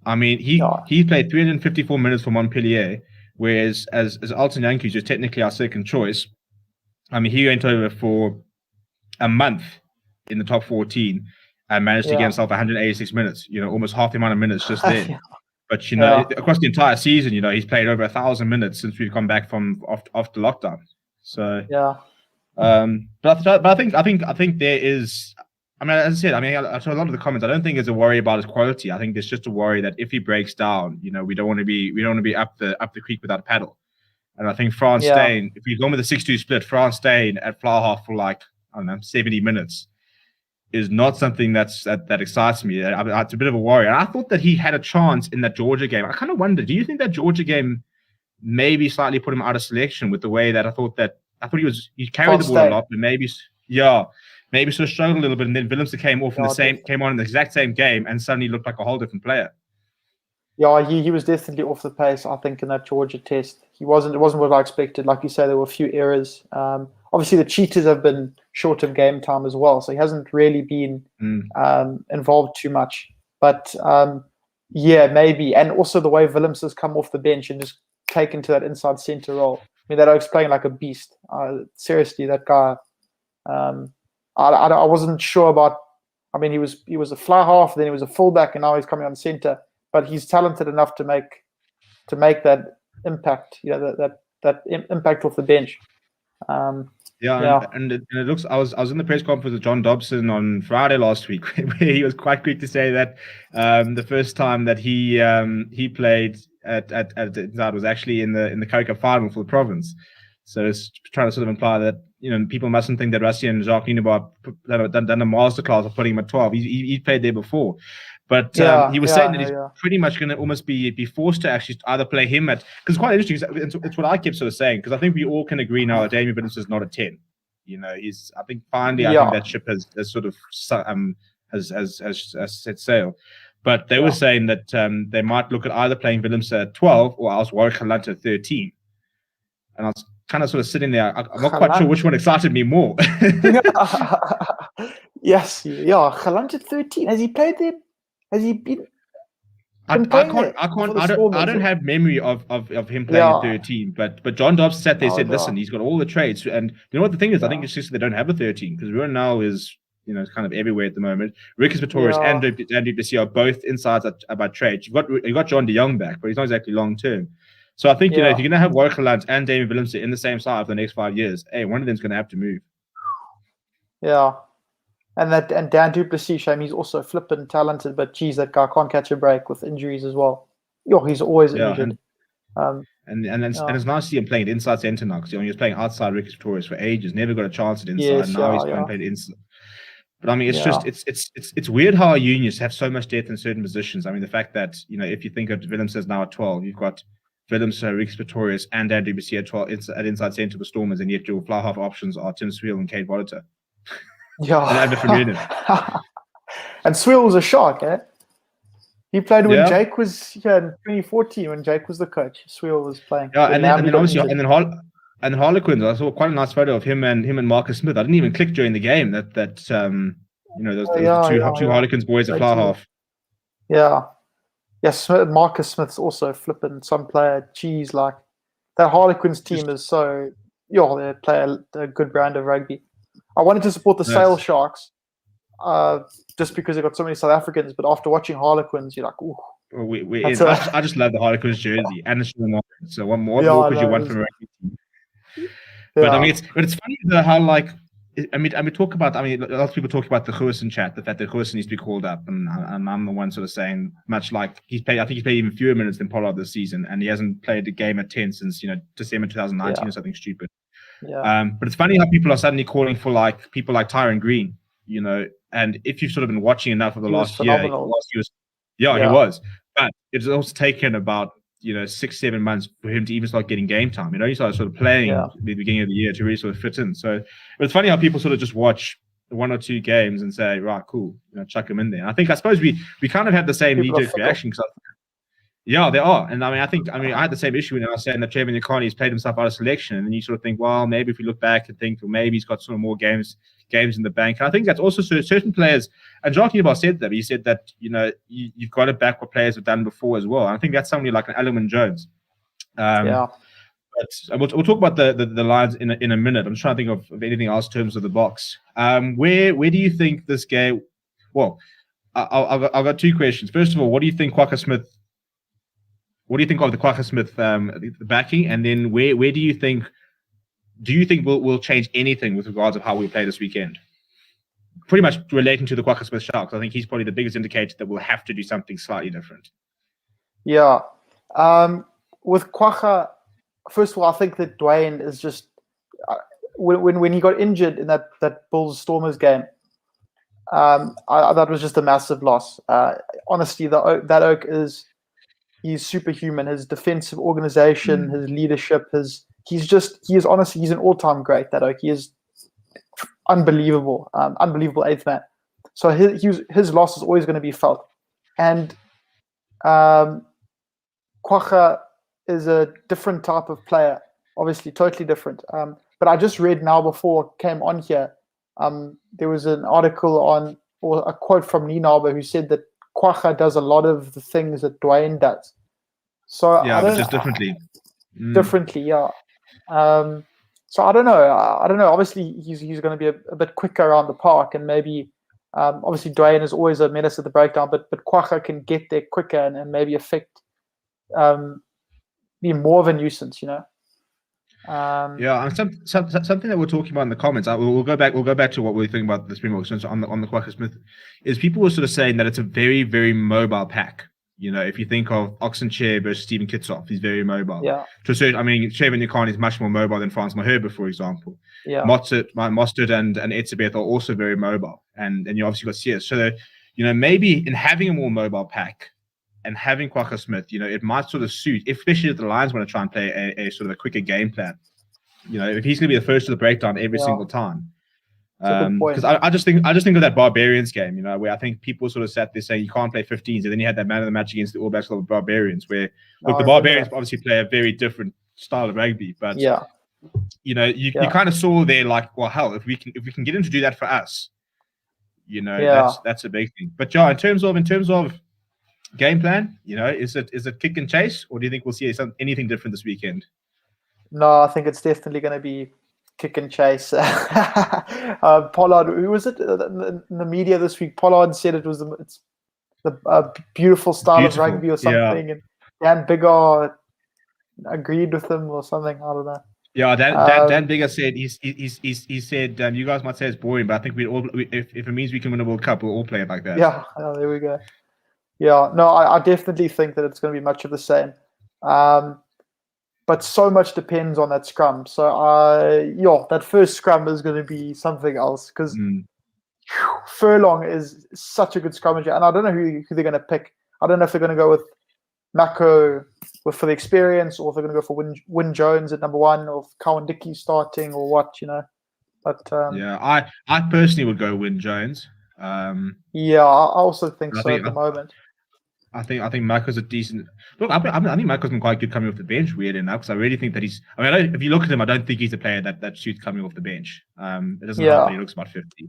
I mean, he played 354 minutes for Montpellier, whereas as Alton Yankees, who's technically our second choice, I mean, he went over for a month in the top 14 and managed to get himself 186 minutes, almost half the amount of minutes just then. But, across the entire season, he's played over 1,000 minutes since we've come back from after lockdown. So, but I think there is, I mean, as I said, I saw a lot of the comments. I don't think there's a worry about his quality. I think there's just a worry that if he breaks down, we don't want to be up the creek without a paddle. And I think France staying, if you've gone with a 6-2 split, France staying at flower half for 70 minutes is not something that excites me. It's a bit of a worry. And I thought that he had a chance in that Georgia game. I kind of wonder, do you think that Georgia game maybe slightly put him out of selection with the way that I thought he carried the ball a lot, but maybe sort of struggled a little bit, and then Willemse came on in the exact same game and suddenly looked like a whole different player. Yeah, he was definitely off the pace, I think, in that Georgia test. It wasn't what I expected. Like you say, there were a few errors. Obviously, the Cheetahs have been short of game time as well, so he hasn't really been involved too much. But maybe. And also the way Willemse has come off the bench and just taken to that inside center role. I mean, that is playing like a beast. Seriously, that guy. I wasn't sure about. I mean, he was a fly half, then he was a fullback, and now he's coming on center. But he's talented enough to make that impact. That impact off the bench. And it looks. I was in the press conference with John Dobson on Friday last week, where he was quite quick to say that the first time that he played at was actually in the Currie Cup final for the province. So it's trying to sort of imply that people mustn't think that Rassie and Jacques Nienaber have done a masterclass of putting him at 12. He played there before. But he was saying that he's pretty much going to almost be forced to actually either play him at, because it's quite interesting. It's what I kept sort of saying, because I think we all can agree now that Damien Willemse is not a 10. I think finally I think that ship has sort of has set sail. But they were saying that they might look at either playing Willemse at 12 or else Warwick Galante at 13. And I was kind of sort of sitting there. I'm not quite sure which one excited me more. Yes, Galante 13. Has he played there? Has he been? I don't have memory of him playing at 13, but John Dobbs sat there and said, listen, he's got all the traits. And you know what the thing is? I think it's just they don't have a 13, because Ruan now is, it's kind of everywhere at the moment. Rikus Pretorius and Du Plessis are both insides about traits. You've got John de Jong back, but he's not exactly long term. So I think, if you're going to have Warwick Galante and Damien Willemse in the same side for the next 5 years, one of them's going to have to move. Yeah. And Dan Du Plessis, shame he's also flippant talented, but geez, that guy can't catch a break with injuries as well. He's always injured. And it's nice to see him playing inside centre now, because he was playing outside Rikus Pretorius for ages, never got a chance at inside. Now he's playing inside. But I mean, it's just it's weird how our unions have so much depth in certain positions. I mean, the fact that if you think of Willems is now at 12, you've got Willems, Reeks Pretorius, and Andrew Bessie at 12 at inside centre for Stormers, and yet your fly half options are Tim Sweel and Kate Voliter. Yeah, and different unit. And Sweel was a shark, eh? He played when Jake was here in 2014 when Jake was the coach. Sweel was playing. Yeah, and then obviously and Harlequins. I saw quite a nice photo of him and Marcus Smith. I didn't even click during the game that those two Harlequins boys at fly half. Yeah. Yes, Marcus Smith's also flipping some player. Geez, like that Harlequins team is so they play a good brand of rugby. I wanted to support the Sale Sharks, just because they got so many South Africans. But after watching Harlequins, you're like, ooh. I just love the Harlequins jersey and the Sherman. So what more could you want from a rugby team? But I mean, it's funny though how we talk about. I mean, a lot of people talk about the Goosen chat, the fact that Goosen needs to be called up, and I'm the one sort of saying, much like he's played. I think he's played even fewer minutes than Pollard this season, and he hasn't played a game at 10 since December 2019 or something stupid. Yeah. But it's funny how people are suddenly calling for people like Tyron Green, and if you've sort of been watching enough of the last year, he was. But it's also taken about 6-7 months for him to even start getting game time. He started sort of playing at the beginning of the year to really sort of fit in. So it's funny how people sort of just watch one or two games and say, right, cool, chuck him in there. And I suppose we kind of had the same knee-jerk reaction. Yeah, they are. And I had the same issue when I was saying that Trevor Nyakani has played himself out of selection. And then you sort of think, well, maybe if we look back and think, well, maybe he's got sort of more games in the bank. And I think that's also certain players, and Jacques Nibal said that. He said that, you've got to back what players have done before as well. And I think that's somebody like an Alwyn Jones. But we'll talk about the lines in a minute. I'm just trying to think of anything else in terms of the box. Where do you think this game? Well, I've got two questions. First of all, what do you think Kwagga Smith? What do you think of the Kwagga Smith the backing? And then where do you think? Do you think we'll change anything with regards of how we play this weekend? Pretty much relating to the Kwagga Smith Sharks, I think he's probably the biggest indicator that we'll have to do something slightly different. Yeah. With Kwagga, first of all, I think that Dwayne is just when he got injured in that Bulls Stormers game, that was just a massive loss. Honestly, that Oak he's superhuman. His defensive organization, his leadership, he's an all-time great. That Oak, he is unbelievable eighth man. So his loss is always going to be felt. And Kwagga is a different type of player, obviously totally different. But I just read now before I came on here, there was an article or a quote from Ninaber who said that Kwagga does a lot of the things that Dwayne does. So but just differently. Differently, yeah. So I don't know. Obviously, he's going to be a bit quicker around the park, and maybe obviously Dwayne is always a menace at the breakdown, but Kwagga can get there quicker and maybe affect be more of a nuisance, and something that we're talking about in the comments. We'll go back to what we think about the Springboks on the Kwagga Smith. Is people were sort of saying that it's a very, very mobile pack. If you think of Oxenchair versus Stephen Kitsoff, he's very mobile. Yeah. To a certain, Trevor Nyakani is much more mobile than Frans Maherbe, for example. Yeah. Mostert and Etzebeth are also very mobile, and you obviously got CS. So maybe in having a more mobile pack and having Kwagga Smith, it might sort of suit, especially if the Lions want to try and play a sort of a quicker game plan. If he's going to be the first to the breakdown every single time. Because I just think of that Barbarians game, where I think people sort of sat there saying you can't play 15s, and then you had that man of the match against the All Blacks of the Barbarians, where the Barbarians obviously play a very different style of rugby, but you kind of saw there like, well, hell, if we can get him to do that for us, that's a big thing. But in terms of game plan, is it kick and chase, or do you think we'll see anything different this weekend? No, I think it's definitely going to be kick and chase. Pollard, who was it in the media this week? Pollard said it's the beautiful style of rugby or something, and Dan Biggar agreed with him or something. I don't know. Yeah, Dan Biggar said he said you guys might say it's boring, but I think if it means we can win a World Cup, we'll all play it like that. Yeah, there we go. Yeah, no, I definitely think that it's going to be much of the same. But so much depends on that scrum. So, that first scrum is going to be something else because Furlong is such a good scrummager, and I don't know who they're going to pick. I don't know if they're going to go with Mako for the experience, or if they're going to go for Wyn Jones at number 1, or if Cowan Dickey starting, or what, But yeah, I personally would go Wyn Jones. Yeah, I also think so at the moment. I think Mako's a decent look. I think Mako's been quite good coming off the bench, weird enough, because I really think that he's. I mean, if you look at him, I don't think he's a player that shoots coming off the bench. It doesn't help that he looks about 50,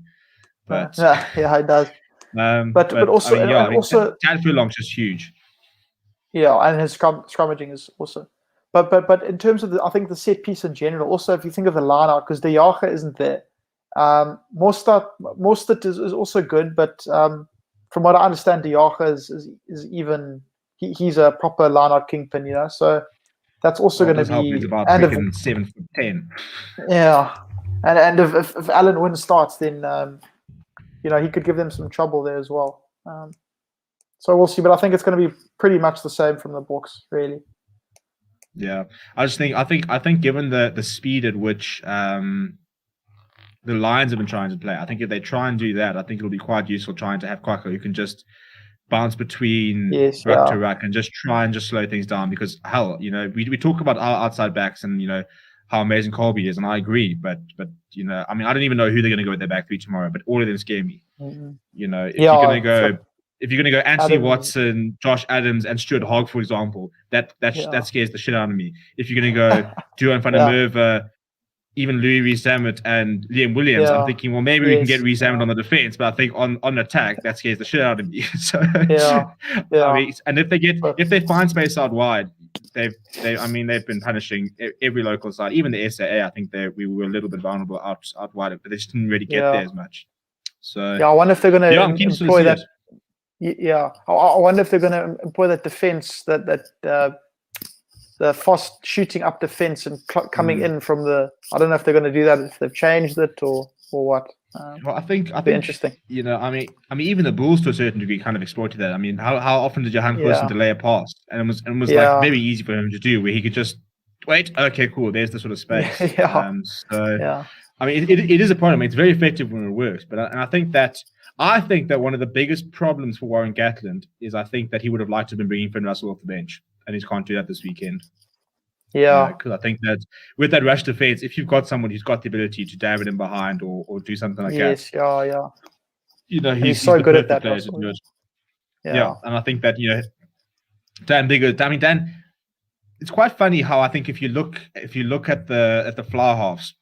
but yeah, he does. But also, I mean, Tad Furlong's just huge. Yeah, and his scrummaging is also. But in terms of I think the set piece in general, also if you think of the line out, because De Jager isn't there, Mostert is also good, but from what I understand, De Jager is even he's a proper line out kingpin, So that's also going to be he's about 7'10". Yeah, and if Alan Wynne starts, then he could give them some trouble there as well. So we'll see, but I think it's going to be pretty much the same from the Boks, really. Yeah, I think given the speed at which the Lions have been trying to play, I think if they try and do that, I think it'll be quite useful trying to have Kwako who can just bounce between ruck to ruck and just try and just slow things down. Because hell, we talk about our outside backs and how amazing Colby is, and I agree. But I mean, I don't even know who they're going to go with their back three tomorrow, but all of them scare me. If you're going to go Anthony Watson, Josh Adams, and Stuart Hogg, for example, that scares the shit out of me. If you're going to go Duan van der Merwe, even Louis Rees-Zammit and Liam Williams, I'm thinking, well, maybe we can get Rees-Zammit on the defense, but I think on attack, that scares the shit out of me. So, I mean, and if they find space out wide, they've been punishing every local side, even the SAA. I think we were a little bit vulnerable out wide, but they just didn't really get there as much. So I wonder if they're going to employ that. Yeah, I wonder if they're going to employ that defense, that the fast shooting up defense and coming in from the. I don't know if they're going to do that, if they've changed it or what. Well, I think interesting. I mean, even the Bulls to a certain degree kind of exploited that. I mean, how often did Johan Clausen delay a pass, and it was like very easy for him to do, where he could just wait. Okay, cool. There's the sort of space. I mean, it is a problem. It's very effective when it works, but I think that one of the biggest problems for Warren Gatland is I think that he would have liked to have been bringing Finn Russell off the bench, and he can't do that this weekend. Yeah, because I think that with that rush defense, if you've got someone who's got the ability to dab it in behind or do something like that, he's so good at that. Yeah, and I think that Dan Bigger. I mean, Dan. It's quite funny how I think if you look at the fly halves,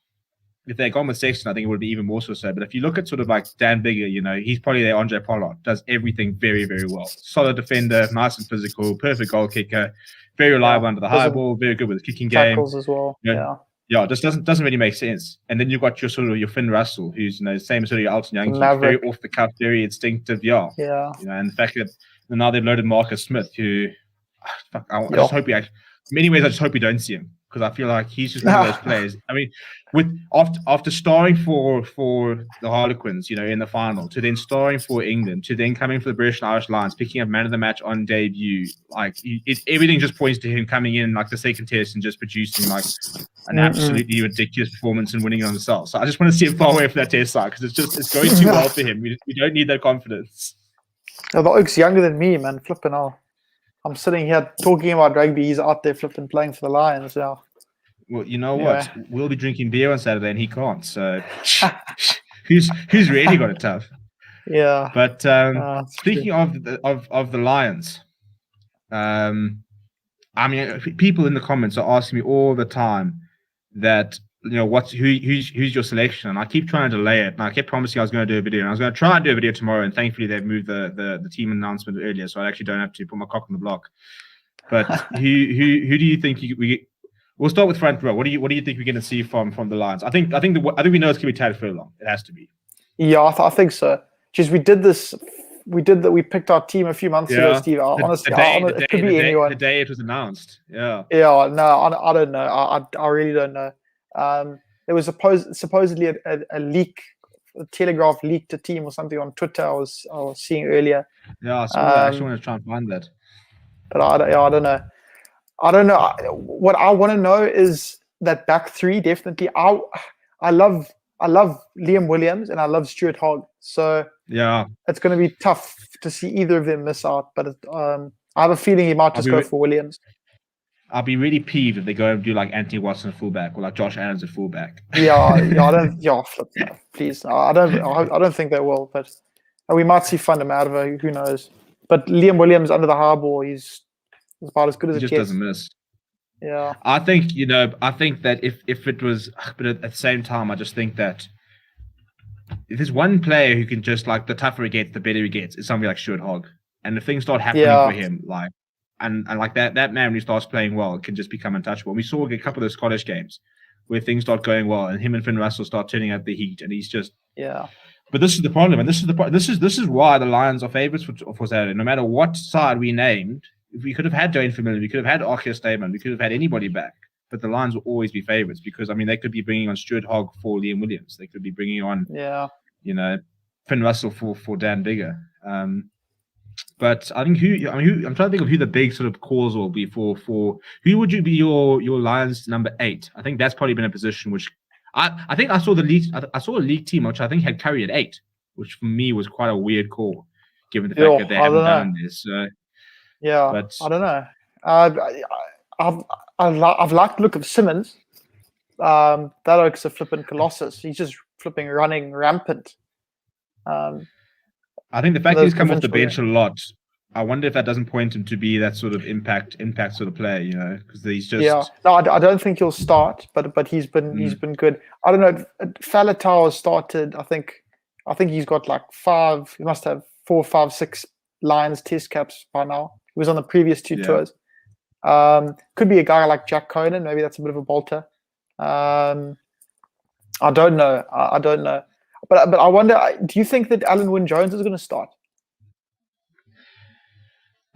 if they'd gone with Sexton, I think it would be even more so. But if you look at sort of like Dan Bigger, he's probably their Andre Pollard, does everything very, very well. Solid defender, nice and physical, perfect goal kicker, very reliable under the high ball, very good with his kicking game. Tackles as well. It just doesn't really make sense. And then you've got your Finn Russell, who's the same sort of your Alton Young, very off the cuff, very instinctive. And the fact that now they've loaded Marcus Smith, who I just hope in many ways I just hope we don't see him, because I feel like he's just one of those players. I mean, after starring for the Harlequins, in the final, to then starring for England, to then coming for the British and Irish Lions, picking up man of the match on debut, like everything just points to him coming in like the second test and just producing like an absolutely ridiculous performance and winning it on himself. So I just want to see him far away from that test side, because it's going too well for him. We don't need that confidence. The Oak's younger than me, man. Flipping out. I'm sitting here talking about rugby. He's out there flipping playing for the Lions now. Well, you know what? We'll be drinking beer on Saturday and he can't. So who's really got it tough? Yeah. But speaking of the Lions, I mean, people in the comments are asking me all the time that who's your selection, and I keep trying to delay it. And I kept promising I was going to do a video, and I was going to try and do a video tomorrow. And thankfully, they've moved the team announcement earlier, so I actually don't have to put my cock on the block. But who do you think we'll start with front row? What do you think we're going to see from the Lions? I think we know it's going to be Tad Furlong. It has to be. Yeah, I think so. Just we did this. We picked our team a few months ago, Steve. Honestly, it could be anyone. The day it was announced. Yeah. Yeah. No, I don't know. I really don't know. There was supposedly a leak, a Telegraph leaked a team or something on Twitter. I was seeing earlier. Yeah, I saw that. I actually want to try and find that. But I don't know. I don't know. What I want to know is that back three. Definitely, I love I love Liam Williams and I love Stuart Hogg. So Yeah, it's going to be tough to see either of them miss out. But I have a feeling he might just go for Williams. I'll be really peeved if they go and do like Anthony Watson at fullback or like Josh Adams at fullback. I don't. Flip, no, please. I don't think they will. But we might see Fundamata. Who knows? But Liam Williams under the high ball, he's about as good as he it just gets. doesn't miss. Yeah, I think that if it was, but at the same time, I just think that if there's one player who can just like the tougher he gets, the better he gets, it's somebody like Stuart Hogg. And if things start happening for him, like and like that man when he starts playing well can just become untouchable. And we saw a couple of the Scottish games where things start going well, and him and Finn Russell start turning out the heat, and he's just But this is the problem, and this is why the Lions are favourites for Saturday. No matter what side we named, if we could have had Dwayne Vermeulen, we could have had Archie Stamen, we could have had anybody back. But the Lions will always be favourites because they could be bringing on Stuart Hogg for Liam Williams. They could be bringing on Finn Russell for Dan Biggar. But I think I'm trying to think of who the big sort of calls will be for who would you be your Lions number 8? I think that's probably been a position which I think I saw a league team which I think had Curry at 8, which for me was quite a weird call given the fact that they haven't done this. So but I don't know. I've liked the look of Simmons. That looks a flipping colossus. He's just flipping running rampant. I think the fact that he's come off the bench a lot, I wonder if that doesn't point him to be that sort of impact sort of player, because he's just No, I don't think he'll start, but he's been good. I don't know. Faletau has started. I think he's got like 5. He must have 4, 5, 6 Lions test caps by now. He was on the previous 2 tours. Could be a guy like Jack Conan. Maybe that's a bit of a bolter. I don't know. I don't know. But I wonder, do you think that Alan Wynne-Jones is going to start?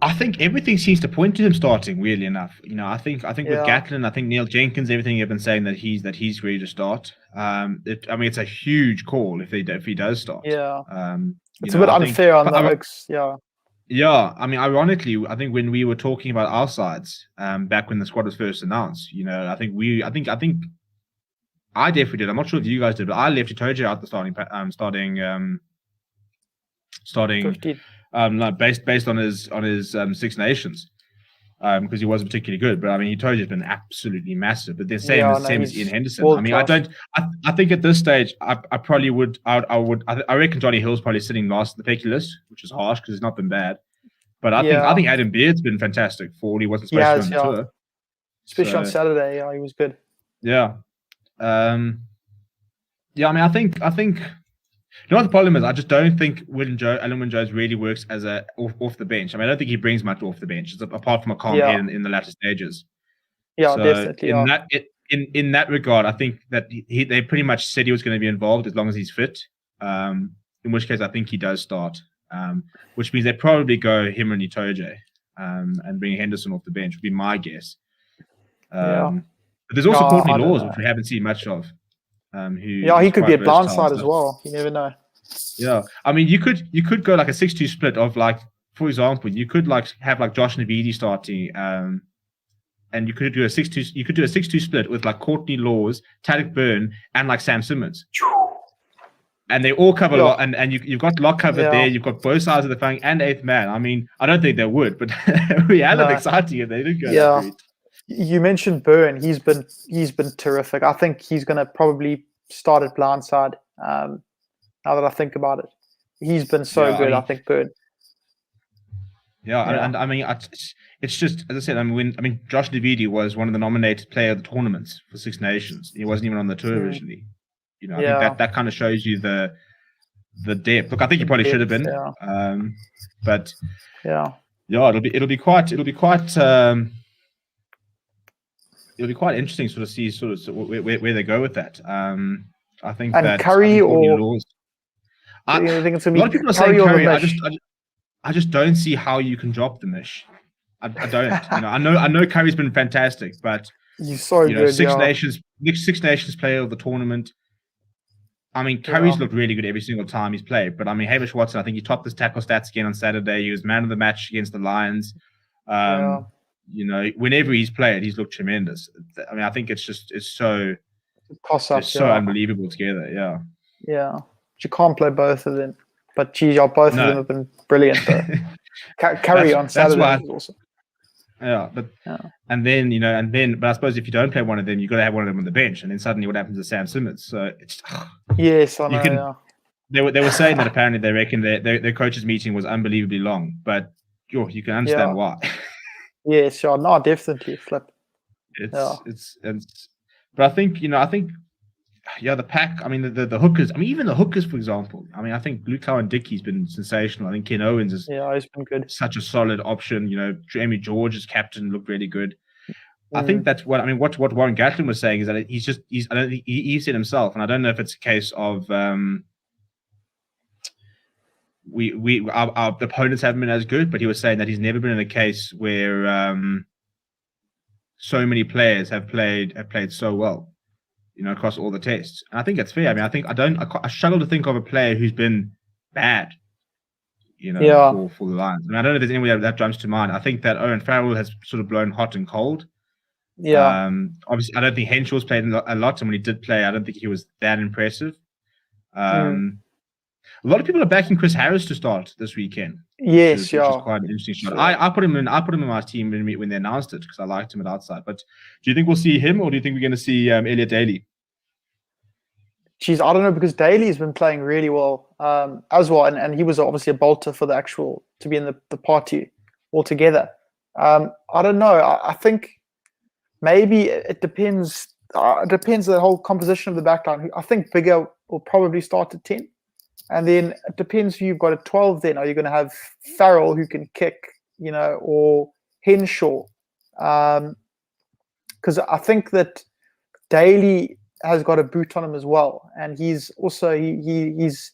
I think everything seems to point to him starting, weirdly enough. I think with Gatlin, I think Neil Jenkins, everything you've been saying that he's ready to start. It's a huge call if he does start. Yeah. It's a bit unfair on the Oaks. Yeah. Yeah, ironically, I think when we were talking about our sides, back when the squad was first announced, I think I definitely did. I'm not sure if you guys did, but I left Itoje out the starting 15. Based on his Six Nations, because he wasn't particularly good. But Itoje has been absolutely massive. But the same as Ian Henderson. I think at this stage, I probably would. I reckon Johnny Hill's probably sitting last in the Pecky list, which is harsh because he's not been bad. But I think Adam Beard's been fantastic for what he wasn't supposed to be on the tour. Especially on Saturday, he was good. Yeah. I think. You know what the problem is? I just don't think Alan Wynne-Jones really works as a off the bench. I don't think he brings much off the bench, apart from a calm head in the latter stages. Yeah, so definitely. In that regard, I think that they pretty much said he was going to be involved as long as he's fit. In which case, I think he does start. Which means they probably go him and Itoje, and bring Henderson off the bench would be my guess. But there's also Courtney Laws, which we haven't seen much of. He could be a blindside as well. You never know. Yeah, you could go like a 6-2 split of, like, for example, you could have Josh Navidi starting, and you could do a 6-2. You could do a 6-2 split with like Courtney Laws, Tariq Byrne, and like Sam Simmons. And they all cover a lot, and you've got lock cover there. You've got both sides of the flank and 8th man. I don't think they would, but we had them exciting if they didn't go that great. You mentioned Byrne. He's been terrific. I think he's going to probably start at blindside. Now that I think about it, he's been so good. I think Byrne. Yeah, and it's just, as I said. Josh Navidi was one of the nominated player of the tournaments for Six Nations. He wasn't even on the tour originally. I think that kind of shows you the depth. Look, I think he probably should have been. But it'll be quite interesting to see where they go with that. I think that Curry or Laws, a lot of people are saying Curry. I just don't see how you can drop the Mish. I don't. I know Curry's been fantastic, but he's so good. Six Nations player of the tournament. Curry's looked really good every single time he's played. But Hamish Watson, I think he topped his tackle stats again on Saturday. He was man of the match against the Lions. Whenever he's played, he's looked tremendous. I think it's so toss They're up. so unbelievable together. Yeah. Yeah. But you can't play both of them. But geez, both of them have been brilliant though. Curry on Saturday was awesome. Yeah, but and then but I suppose if you don't play one of them, you've got to have one of them on the bench, and then suddenly what happens to Sam Simmons? So it's yes, I know. They were saying that apparently they reckon their coaches meeting was unbelievably long, but you can understand why. Yes, no, definitely flip. It's but I think the pack. I mean the hookers. I mean even the hookers, for example. I mean I think Lukai and Dickey's been sensational. I think Ken Owens is he's been good. Such a solid option. Jamie George as captain looked really good. I think that's what Warren Gatland was saying is that I don't think he said himself, and I don't know if it's a case of our opponents haven't been as good, but he was saying that he's never been in a case where so many players have played so well, across all the tests. And I think that's fair. I mean, I struggle to think of a player who's been bad, for the Lions. I mean, I don't know if there's anybody that jumps to mind. I think that Owen Farrell has sort of blown hot and cold. Yeah. Obviously, I don't think Henshaw's played a lot, and when he did play, I don't think he was that impressive. A lot of people are backing Chris Harris to start this weekend. Yes, which is quite an interesting shot. I put him in my team when they announced it because I liked him at outside. But do you think we'll see him, or do you think we're going to see Elliot Daly? Geez, I don't know, because Daly's been playing really well as well, and he was obviously a bolter for the actual to be in the party altogether. I don't know. I think maybe it depends. It depends on the whole composition of the backline. I think Bigger will probably start at 10. And then it depends who you've got at 12 then. Are you going to have Farrell who can kick, or Henshaw? Because I think that Daly has got a boot on him as well. And he's also, he's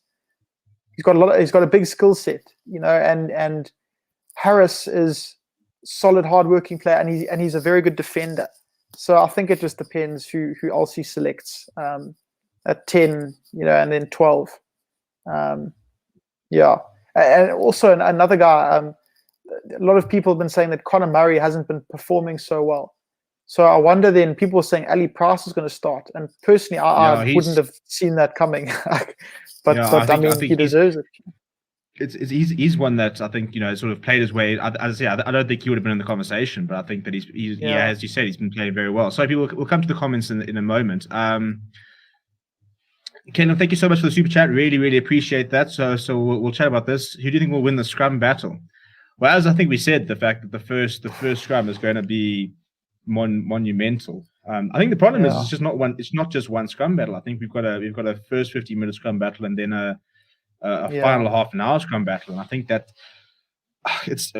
got a big skill set, and Harris is solid, hardworking player, and he's a very good defender. So I think it just depends who else he selects at 10, and then 12. And also another guy. A lot of people have been saying that Connor Murray hasn't been performing so well. So I wonder then. People are saying Ali Price is going to start, and personally, I wouldn't have seen that coming. but I mean, he deserves it. He's one that I think sort of played his way. I don't think he would have been in the conversation, but I think that he as you said, he's been playing very well. So we'll come to the comments in a moment. Ken, thank you so much for the super chat. Really, really appreciate that. So we'll chat about this. Who do you think will win the scrum battle? Well, as I think we said, the fact that the first scrum is going to be monumental. I think the problem is it's just not one. It's not just one scrum battle. I think we've got a first 15-minute scrum battle and then a final half an hour scrum battle. And I think that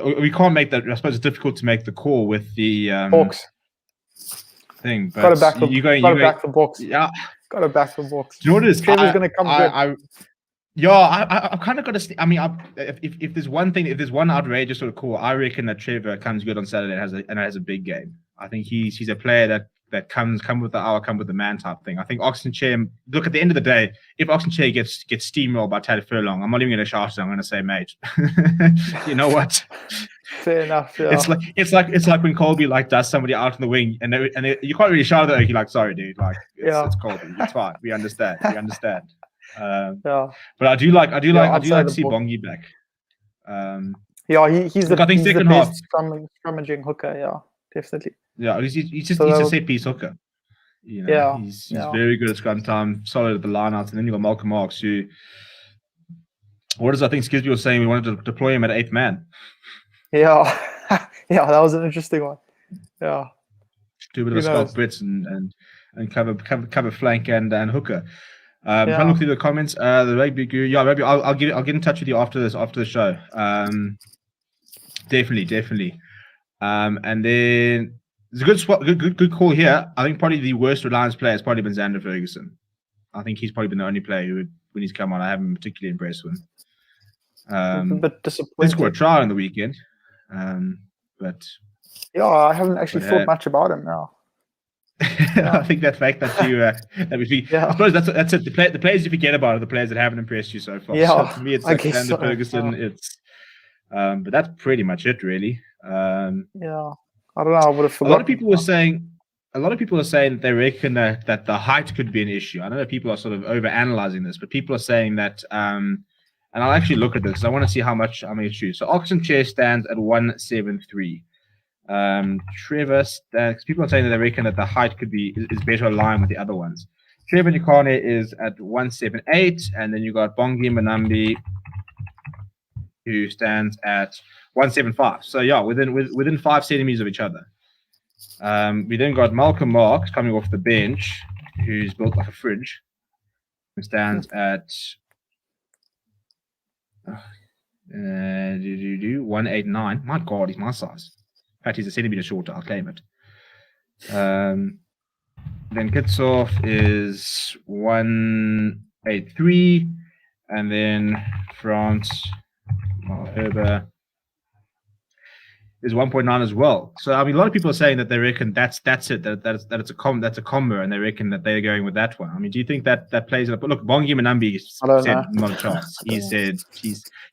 we can't make that. I suppose it's difficult to make the call with the box thing. But got to back the box. Yeah. Got to back the box. Do you know what it is? Trevor's going to come I've kind of got to. I mean, if there's one outrageous sort of call, I reckon that Trevor comes good on Saturday and has a big game. I think he's a player that come with the hour, come with the man type thing. I think Oxenchair. Look, at the end of the day, if Oxenchair gets steamrolled by Taylor Furlong, I'm not even going to shout it. I'm going to say, mate, you know what? Fair enough. Yeah. It's like when Colby does somebody out on the wing, and you can't really shout at it. You're like, sorry, dude. It's Colby. It's fine. We understand. But I do like to see Bongi back. He's the best scrummaging hooker. Yeah, definitely. Yeah, he's just a set piece hooker. He's very good at scrum time, solid at the lineouts, and then you got Malcolm Marks, who. What is I think Skisby was saying? We wanted to deploy him at 8th man. Yeah, that was an interesting one. Yeah, do a bit of Scott Brits and cover flank and hooker. Trying to look through the comments. The Rugby Guru, Rugby. I'll get in touch with you after the show. Definitely. And then there's a good spot, good call here. I think probably the worst Reliance player has probably been Xander Ferguson. I think he's probably been the only player who, when he's come on, I haven't particularly impressed with. A bit disappointing. He scored a try on the weekend, but I haven't actually thought much about him now. I think that fact that you I suppose that's it. The players you forget about are the players that haven't impressed you so far. So for me, it's Xander Ferguson. It's but that's pretty much it, really. I don't know. I would have forgotten. A lot of people were saying a lot of people are saying they reckon that the height could be an issue. I know people are sort of over-analyzing this, but people are saying that, and I'll actually look at this because I want to see how many it's true. So Oxen Chair stands at 173. Trevor stands, people are saying that they reckon that the height is better aligned with the other ones. Trevor Nikane is at 178, and then you got Bongi Manambi, who stands at 175. So yeah, within 5 centimeters of each other. We then got Malcolm Marks coming off the bench, who's built like a fridge, who stands at 189. My God, he's my size. In fact, he's a centimeter shorter. I'll claim it. Then Kitsov is 183, and then France Malherbe is 1.9 as well. So I mean, a lot of people are saying that they reckon that's it, that it's a combo, and they reckon that they're going with that one. I mean, do you think that plays it up? Look, Bongi Manambi said not a chance. He said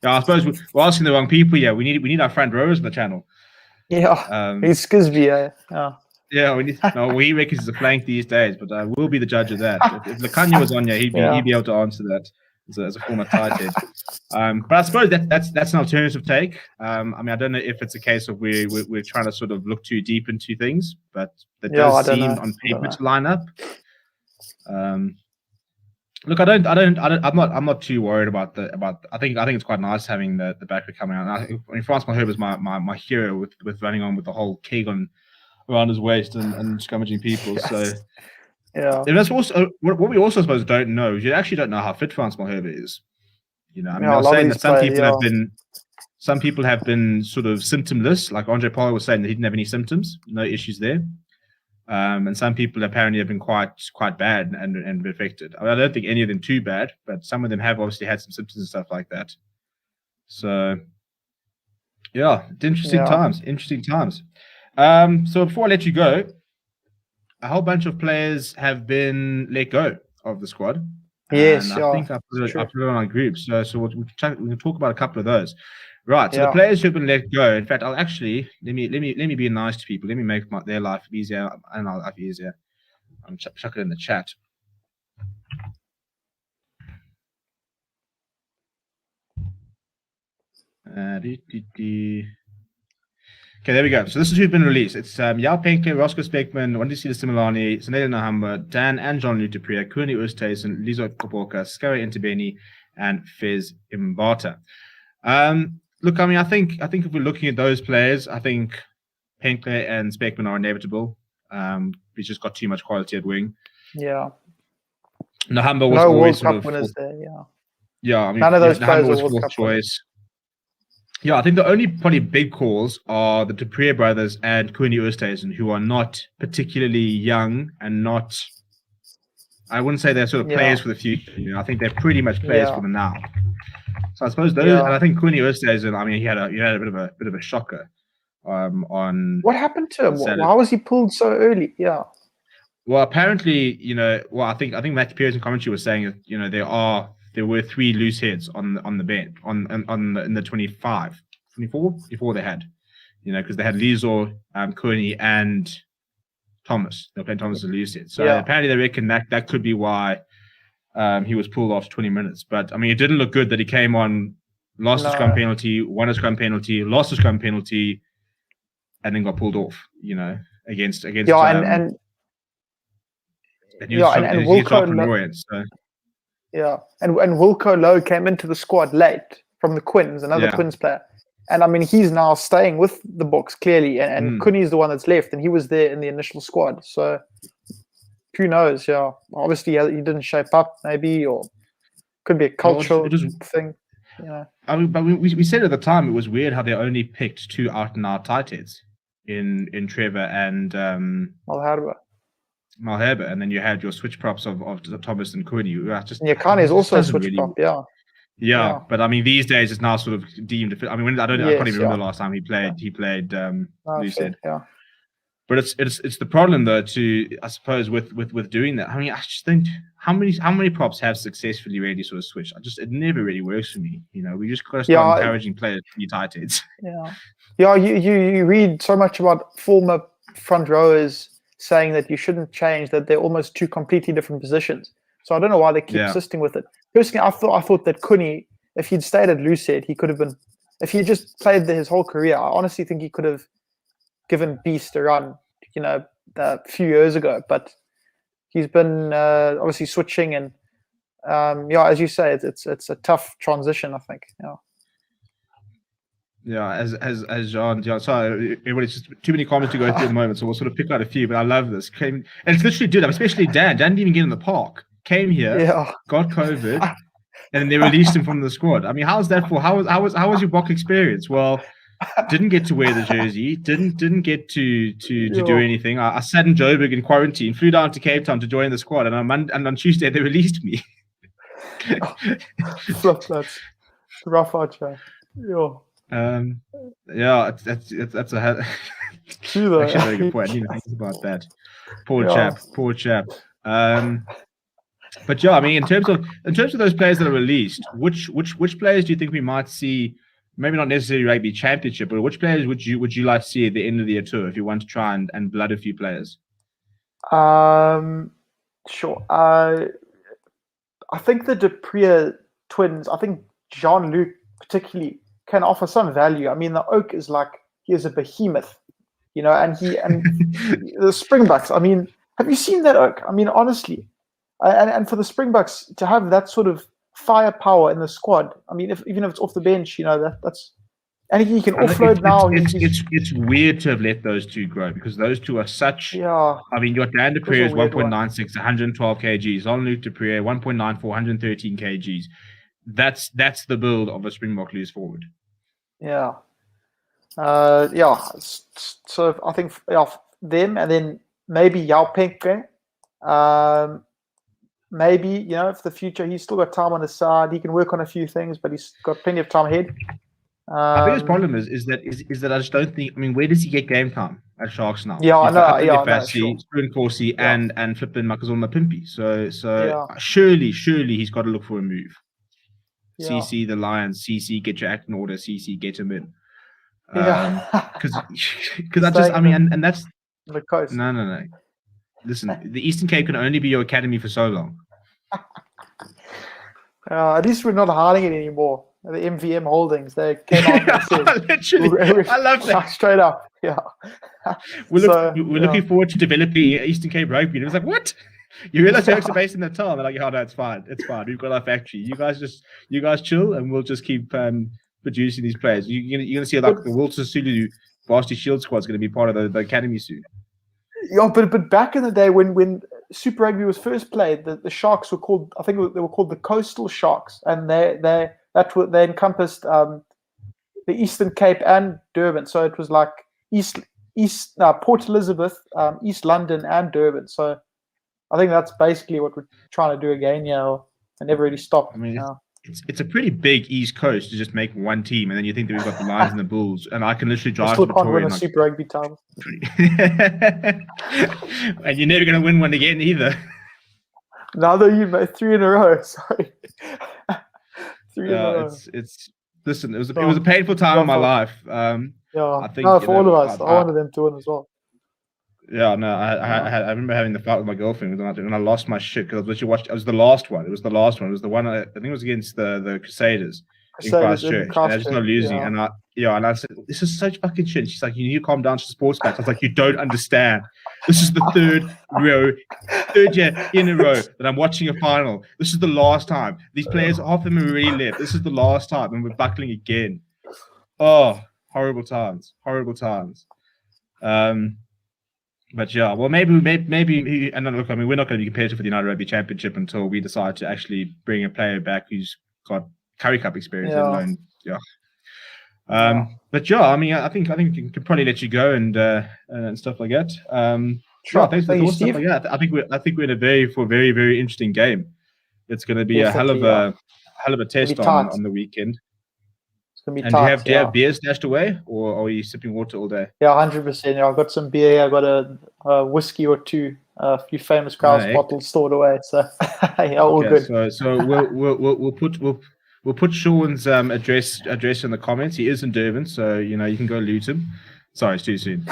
I suppose we're asking the wrong people. Yeah, we need our front rowers on the channel. Yeah, he's Skisby. Yeah, he reckons he's a flank these days, but we'll be the judge of that. If Lakanya was on, he'd be able to answer that as a former tight head. But I suppose that's an alternative take. I mean, I don't know if it's a case of we're trying to sort of look too deep into things, but that does seem on paper to line up. Look, I'm not too worried about I think it's quite nice having the backer coming out. I mean, France Malherbe is my hero with running on with the whole keg around his waist and scrummaging people. Yes. So yeah, and that's also what we also suppose don't know is you actually don't know how fit France Malherbe is. You know, I mean, I was saying that some people have been sort of symptomless, like Andre Paul was saying that he didn't have any symptoms, no issues there. And some people apparently have been quite bad and affected. I mean, I don't think any of them too bad, but some of them have obviously had some symptoms and stuff like that. So yeah, interesting times. So before I let you go, a whole bunch of players have been let go of the squad. Yes, and I think I put it on our group. So we can talk about a couple of those. Right. So the players who've been let go. In fact, I'll actually let me be nice to people. Let me make their life easier and our life easier. I'm chuck it in the chat. Okay, there we go. So this is who's been released. It's Yao Penke, Roscoe Speckman, Wandisi Similani, Sanele Nahamba, Dan and John Lutapria, Kuni Ustason, Lizo Kopoka, Skari Intibeni, and Fez Imbata. Look, I mean, I think if we're looking at those players, I think Penke and Speckman are inevitable. We just got too much quality at wing. Yeah. Nahamba was always sort of winners there. Yeah. Yeah, I mean, none of those Nahamba players was fourth choice. Yeah, I think the only probably big calls are the Dupree brothers and Kuni Oosthuizen, who are not particularly young and not. I wouldn't say they're sort of players for the future. You know, I think they're pretty much players for the now. So I suppose those, and I think Kuni Oosthuizen. I mean, he had a bit of a shocker. On what happened to him? Why was he pulled so early? Yeah. Well, apparently, I think Matthew Pearson commentary was saying that there were 3 loose heads on the bench in the 24 they had, because they had Lizo, Kuni, and Thomas. They were playing Thomas as a loose head. So apparently they reckon that could be why he was pulled after 20 minutes. But I mean, it didn't look good that he came on, lost a scrum penalty, won a scrum penalty, lost a scrum penalty, and then got pulled off. Against and Wilco. Yeah, and Wilco Lowe came into the squad late from the Quins, another Quins player. And I mean, he's now staying with the Boks clearly, and Kuni's the one that's left, and he was there in the initial squad. So who knows? Yeah, obviously he didn't shape up, maybe, or could be a cultural thing. I mean, but we said at the time it was weird how they only picked 2 out-and-out tight heads in Trevor and Malherbe, and then you had your switch props of Thomas and Kuni. Kane is also a switch prop, Yeah, but I mean, these days it's now sort of deemed. I mean, I can't even remember the last time he played. He played Lucid. But it's the problem though, I suppose, with doing that. I mean, I just think how many props have successfully really sort of switched? It never really works for me. We just got to start encouraging players to be tight heads. Yeah. You read so much about former front rowers saying that you shouldn't change, that they're almost two completely different positions. So I don't know why they keep persisting with it. Personally, I thought that Cooney, if he'd stayed at Lucid, he could have been. If he just played his whole career, I honestly think he could have given Beast a run, a few years ago. But he's been obviously switching, and as you say, it's a tough transition, I think. Yeah, as John, sorry, everybody's just too many comments to go through at the moment, so we'll sort of pick out a few. But I love this. And it's literally did, especially Dan. Dan didn't even get in the park. Came here, got COVID, and they released him from the squad. I mean, how's that for? How was your Bok experience? Well, didn't get to wear the jersey. Didn't get to do anything. I sat in Joburg in quarantine. Flew down to Cape Town to join the squad, and on Tuesday they released me. That's rough out, that's a actually a very good point. I didn't even think about that. Poor chap. But I mean, in terms of those players that are released, which players do you think we might see? Maybe not necessarily rugby championship, but which players would you like to see at the end of the year tour if you want to try and blood a few players? Sure. I think the Dupree twins. I think Jean-Luc particularly can offer some value. I mean, the Oak is he is a behemoth, and the Springboks. I mean, have you seen that Oak? I mean, honestly, and for the Springboks to have that sort of firepower in the squad. I mean, even if it's off the bench, that's and he can offload now. It's weird to have let those two grow because those two are such. Yeah. I mean, your Dan Dupree is 1.96, 112 kgs. Jean-Luc Dupree 1.94, 113 kgs. That's the build of a Springbok loose forward. Yeah. So I think them, and then maybe Yao Penke. Maybe, for the future, he's still got time on his side. He can work on a few things, but he's got plenty of time ahead. I think his problem is that I just don't think. I mean, where does he get game time at Sharks now? Yeah, I know. Struan Corsi and Flippin Makazole Mapimpi. So surely he's got to look for a move. Yeah. CC the Lions. CC, get your act in order. CC, get him in. Because and that's the coast. No. Listen, the Eastern Cape can only be your academy for so long. At least we're not hiding it anymore. The MVM holdings, they came out and said, literally, I love that. Straight up, yeah. We're looking forward to developing Eastern Cape rugby. And it was like, what? You realize Turks are based in Natal? They're like, oh, no, it's fine. It's fine. We've got our factory. You guys chill, and we'll just keep producing these players. You're going to see like the Wilson Sulu Varsity Shield squad is going to be part of the academy soon. Yeah, but back in the day when Super Rugby was first played, the Sharks were called, I think they were called the Coastal Sharks, and they encompassed the Eastern Cape and Durban. So it was like Port Elizabeth, East London, and Durban. So I think that's basically what we're trying to do again, and never really stopped. I mean, it's a pretty big East Coast to just make one team, and then you think that we've got the Lions and the Bulls, and I can literally drive to Victoria. Can't win a Super Rugby title. And you're never going to win one again either. Now you made 3 in a row. Sorry. 3 in a row. Listen. It was a painful time in my life. I think for all of us. I wanted them to win as well. Yeah, no, I remember having the fight with my girlfriend when I lost my shit because I was literally watching. It was the last one. It was the one. I think it was against the Crusaders in Christchurch. And I was just not losing, and I said, "This is such fucking shit." And she's like, "You need to calm down to sports backs." I was like, "You don't understand. This is the third year in a row that I'm watching a final. This is the last time. These players, half of them are already left. This is the last time, and we're buckling again. Oh, horrible times. But yeah, well, maybe, and look, I mean, we're not going to be competitive for the United Rugby Championship until we decide to actually bring a player back who's got Currie Cup experience. But yeah, I mean, I think we can probably let you go and stuff like that. Sure. Thanks for the thoughts, stuff like that. I think we're in a very very interesting game. It's going to be a hell of a test on the weekend. It's gonna be and tough. do you have beer stashed away, or are you sipping water all day? Yeah, 100%. I've got some beer. I've got a whiskey or two, a few famous Krause bottles stored away. So all good. So we'll put Sean's address in the comments. He is in Durban, so you can go loot him. Sorry, it's too soon.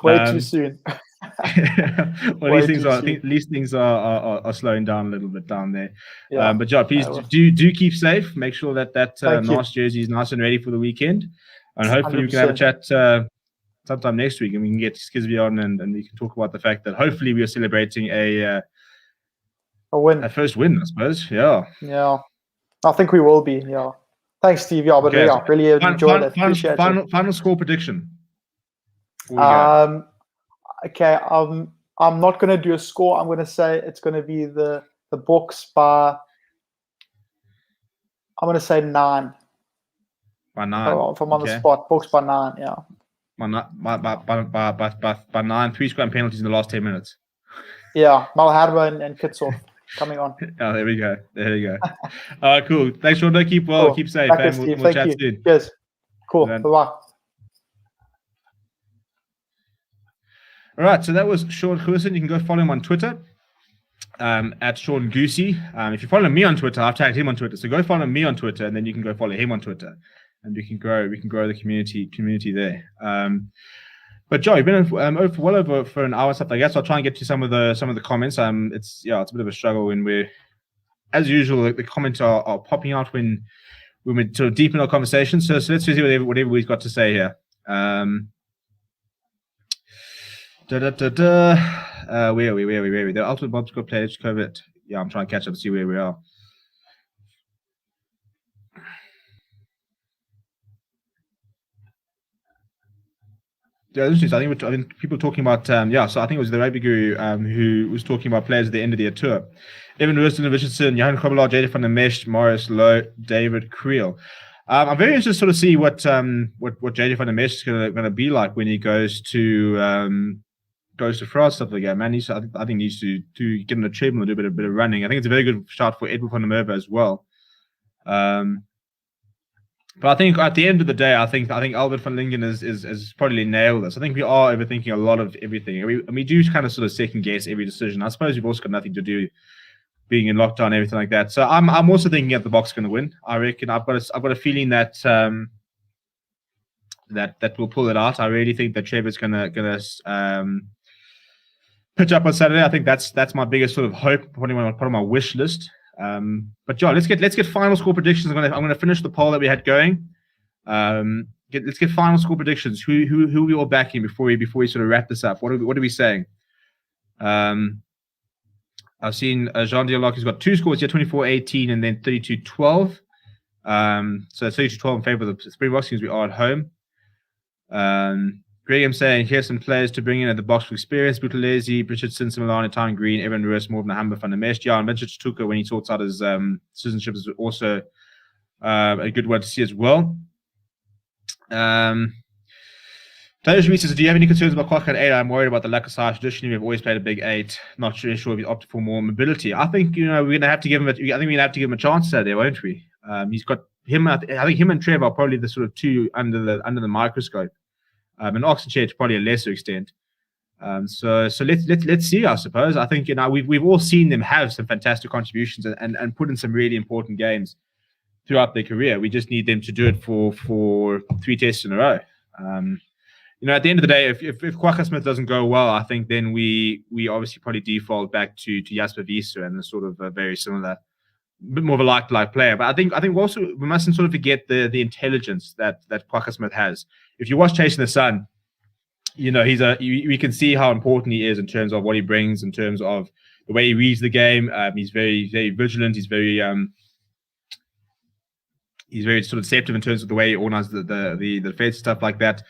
Way too Um, soon. well, Way these things too are. I soon. think these things are slowing down a little bit down there. Yeah. But yeah, please well, do keep safe. Make sure that Thank you. nice jersey is nice and ready for the weekend, and hopefully we can have a 100%. chat sometime next week, and we can get Skizby on, and we can talk about the fact that hopefully we are celebrating A win. a first win, I suppose. Yeah. Yeah. I think we will be. Yeah. Thanks, Steve. Yeah, but Okay. yeah, really enjoyed it. Appreciate it. Final score prediction. Before we go. Okay. I'm not going to do a score. I'm going to say it's going to be the Boks by. I'm going to say 9. By 9. If I'm on the spot, Boks by 9. Yeah. By 9, 3 scrum penalties in the last 10 minutes. Yeah, Malharba and Kitshoff coming on. Oh, there we go. Cool. Thanks, Sean. Keep well. Cool. Keep safe. We'll chat soon. Cheers. Cool. Bye-bye. All right. So that was Sean Goosen. You can go follow him on Twitter at Sean Goosey. If you follow me on Twitter, I've tagged him on Twitter. So go follow me on Twitter, and then you can go follow him on Twitter, and we can grow the community there. But Joe, you've been well over for an hour and stuff like that. So I'll try and get to some of the comments. It's a bit of a struggle when we're, as usual, the comments are popping out when we're sort of deep in our conversation. So let's see what everybody's got to say here. Where are we? The Ultimate Bob Score players COVID. Yeah, I'm trying to catch up and see where we are. Yeah, interesting. I think people talking about so I think it was the Rugby Guru who was talking about players at the end of their tour. Evan Royston, Richardson, Johan Kobbelaar, Jada van der Mesh, Morris Lowe, David Creel. I'm very interested to sort of see what Jada van der Mesh is going to be like when he goes to France, stuff like that. Man, I think he needs to get on the treadmill and do a bit of running. I think it's a very good shot for Edward van der Merwe as well. But I think at the end of the day, I think Albert van Lingen is probably nailed this. I think we are overthinking a lot of everything. We do kind of sort of second guess every decision. I suppose we've also got nothing to do being in lockdown and everything like that. So I'm also thinking that the Boks going to win. I reckon I've got a feeling that that will pull it out. I really think that Trevor's gonna pitch up on Saturday. I think that's my biggest sort of hope, putting on my wish list. But John, let's get final score predictions. I'm gonna finish the poll that we had going. Let's get final score predictions. Who we all backing before we sort of wrap this up? What are we saying? I've seen Jean Dialogue has got 2 scores here, 24-18 and then 32-12. So 32-12 in favor of the Springboks because we are at home. Graham saying, here's some players to bring in at the Boks for experience. Buthelezi, Richardson, Similani, Tyne Green, Evan Roos, Morgan Hamba van der Mesh. Yeah, and Vincent Tuka, when he talks out his citizenship, is also a good one to see as well. Taylor Schmidt says, do you have any concerns about Kwaka at 8? I'm worried about the lack of size. Traditionally, we've always played a big 8. Not really sure if he's opted for more mobility. I think we're going to have to give him a chance there, won't we? He's got him. I think him and Trevor are probably the sort of two under the microscope. And Oxenchair to probably a lesser extent. So let's see. I suppose I think we've all seen them have some fantastic contributions and put in some really important games throughout their career. We just need them to do it for 3 tests in a row. At the end of the day, if Kwaka Smith doesn't go well, I think then we obviously probably default back to Jasper Wiese and a sort of a very similar, bit more of a like player. But I think also we mustn't sort of forget the intelligence that Kwaka Smith has. If you watch Chasing the Sun, we can see how important he is in terms of what he brings, in terms of the way he reads the game. He's very, very vigilant. He's very sort of deceptive in terms of the way he organizes the defense, stuff like that.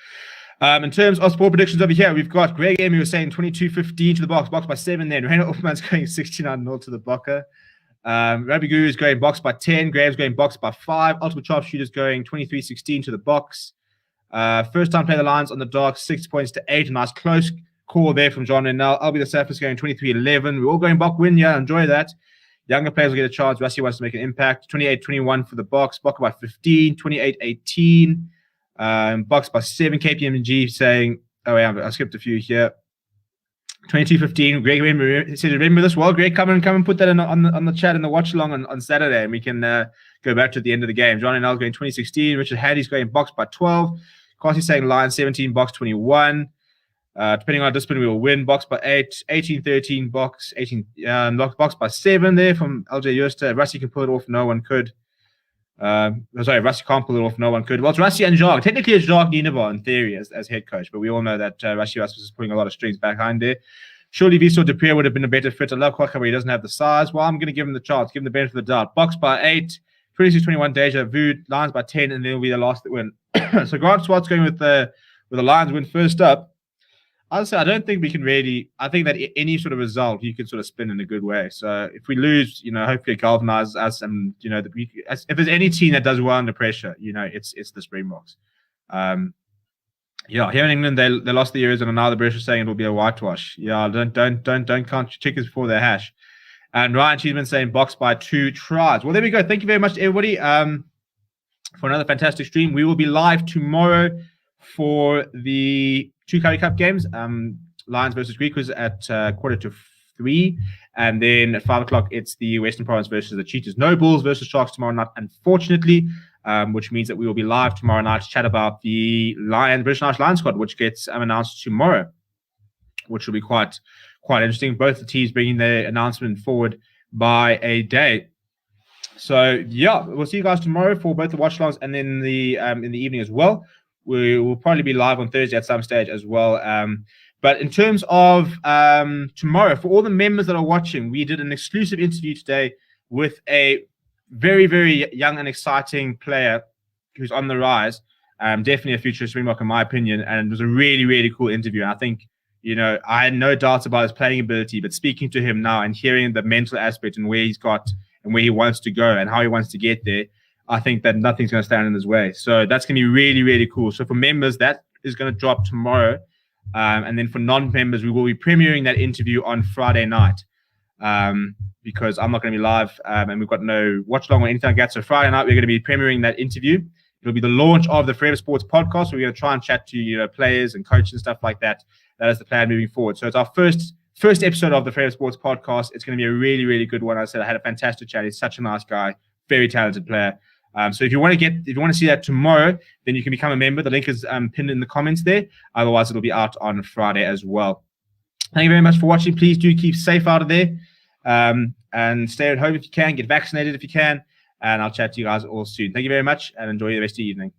In terms of sport predictions over here, we've got Greg Amy was saying 22-15 to the Boks by 7 then. Reina Uffman's going 69-0 to the Bokke. Rugby Guru is going Boks by 10. Graham's going Boks by 5. Ultimate Sharpshooter's going 23-16 to the Boks. First time play the Lions on the dark, 6 points to 8. A nice close call there from John Rennell. I'll be the Sappers going 23-11. We're all going Bok win, yeah, enjoy that. Younger players will get a chance. Rassie wants to make an impact. 28-21 for the Boks. Bokke by 15. 28-18. Boks by 7. KPMG saying, I skipped a few here. 22-15. Greg said, remember this well, Greg? Come and put that on the chat in the watch along on Saturday, and we can go back to the end of the game. John Rennell's going 2016. Richard Haddy's going Boks by 12. Carsey saying Lions 17, Boks 21. Depending on discipline, we will win. Box by 8, 18-13, box 18, box by 7 there from LJ Yoster. Rusty can pull it off. No one could. Rusty can't pull it off. No one could. Well, it's Rusty and Jacques. Technically, it's Jacques Nienaber in theory as head coach, but we all know that Rusty Rasmus is putting a lot of strings behind there. Surely Vitor Dupre would have been a better fit. I love Kwaka, but he doesn't have the size. Well, I'm going to give him the chance, give him the benefit of the doubt. Box by 8, 26-21, Deja Vu. Lions by 10, and then will be the last that win. So Grant Swart's going with the Lions win first up. Honestly, I don't think we can really. I think that any sort of result you can sort of spin in a good way. So if we lose, hopefully it galvanizes us, and if there's any team that does well under pressure, it's the Springboks. Here in England they lost the Euros, and now the British are saying it will be a whitewash. Yeah, don't count your chickens before they hash. And Ryan Cheeseman saying box by 2 tries. Well, there we go. Thank you very much, everybody, for another fantastic stream. We will be live tomorrow for the 2 Currie Cup games. Lions versus Griquas at 2:45, and then at 5 o'clock it's the Western Province versus the Cheetahs. No Bulls versus Sharks tomorrow night, unfortunately, which means that we will be live tomorrow night to chat about the British Irish Lions squad, which gets announced tomorrow, which will be quite interesting. Both the teams bringing their announcement forward by a day. So yeah, we'll see you guys tomorrow for both the watch-alongs, and then in the evening as well. We will probably be live on Thursday at some stage as well. But in terms of tomorrow, for all the members that are watching, we did an exclusive interview today with a very, very young and exciting player who's on the rise. Definitely a future Springbok in my opinion, and it was a really, really cool interview. And I think, I had no doubts about his playing ability, but speaking to him now and hearing the mental aspect and where he's got and where he wants to go and how he wants to get there, I think that nothing's going to stand in his way. So that's going to be really, really cool. So for members, that is going to drop tomorrow. And then for non-members, we will be premiering that interview on Friday night because I'm not going to be live and we've got no watch-along or anything like that. So Friday night, we're going to be premiering that interview. It'll be the launch of the Forever Sports podcast. So we're going to try and chat to players and coaches and stuff like that. That is the plan moving forward. So it's our first episode of the Forever Sports podcast. It's going to be a really, really good one. I said I had a fantastic chat. He's such a nice guy, very talented player. So if you want to see that tomorrow, then you can become a member. The link is pinned in the comments there. Otherwise, it'll be out on Friday as well. Thank you very much for watching. Please do keep safe out of there and stay at home if you can. Get vaccinated if you can. And I'll chat to you guys all soon. Thank you very much and enjoy the rest of your evening.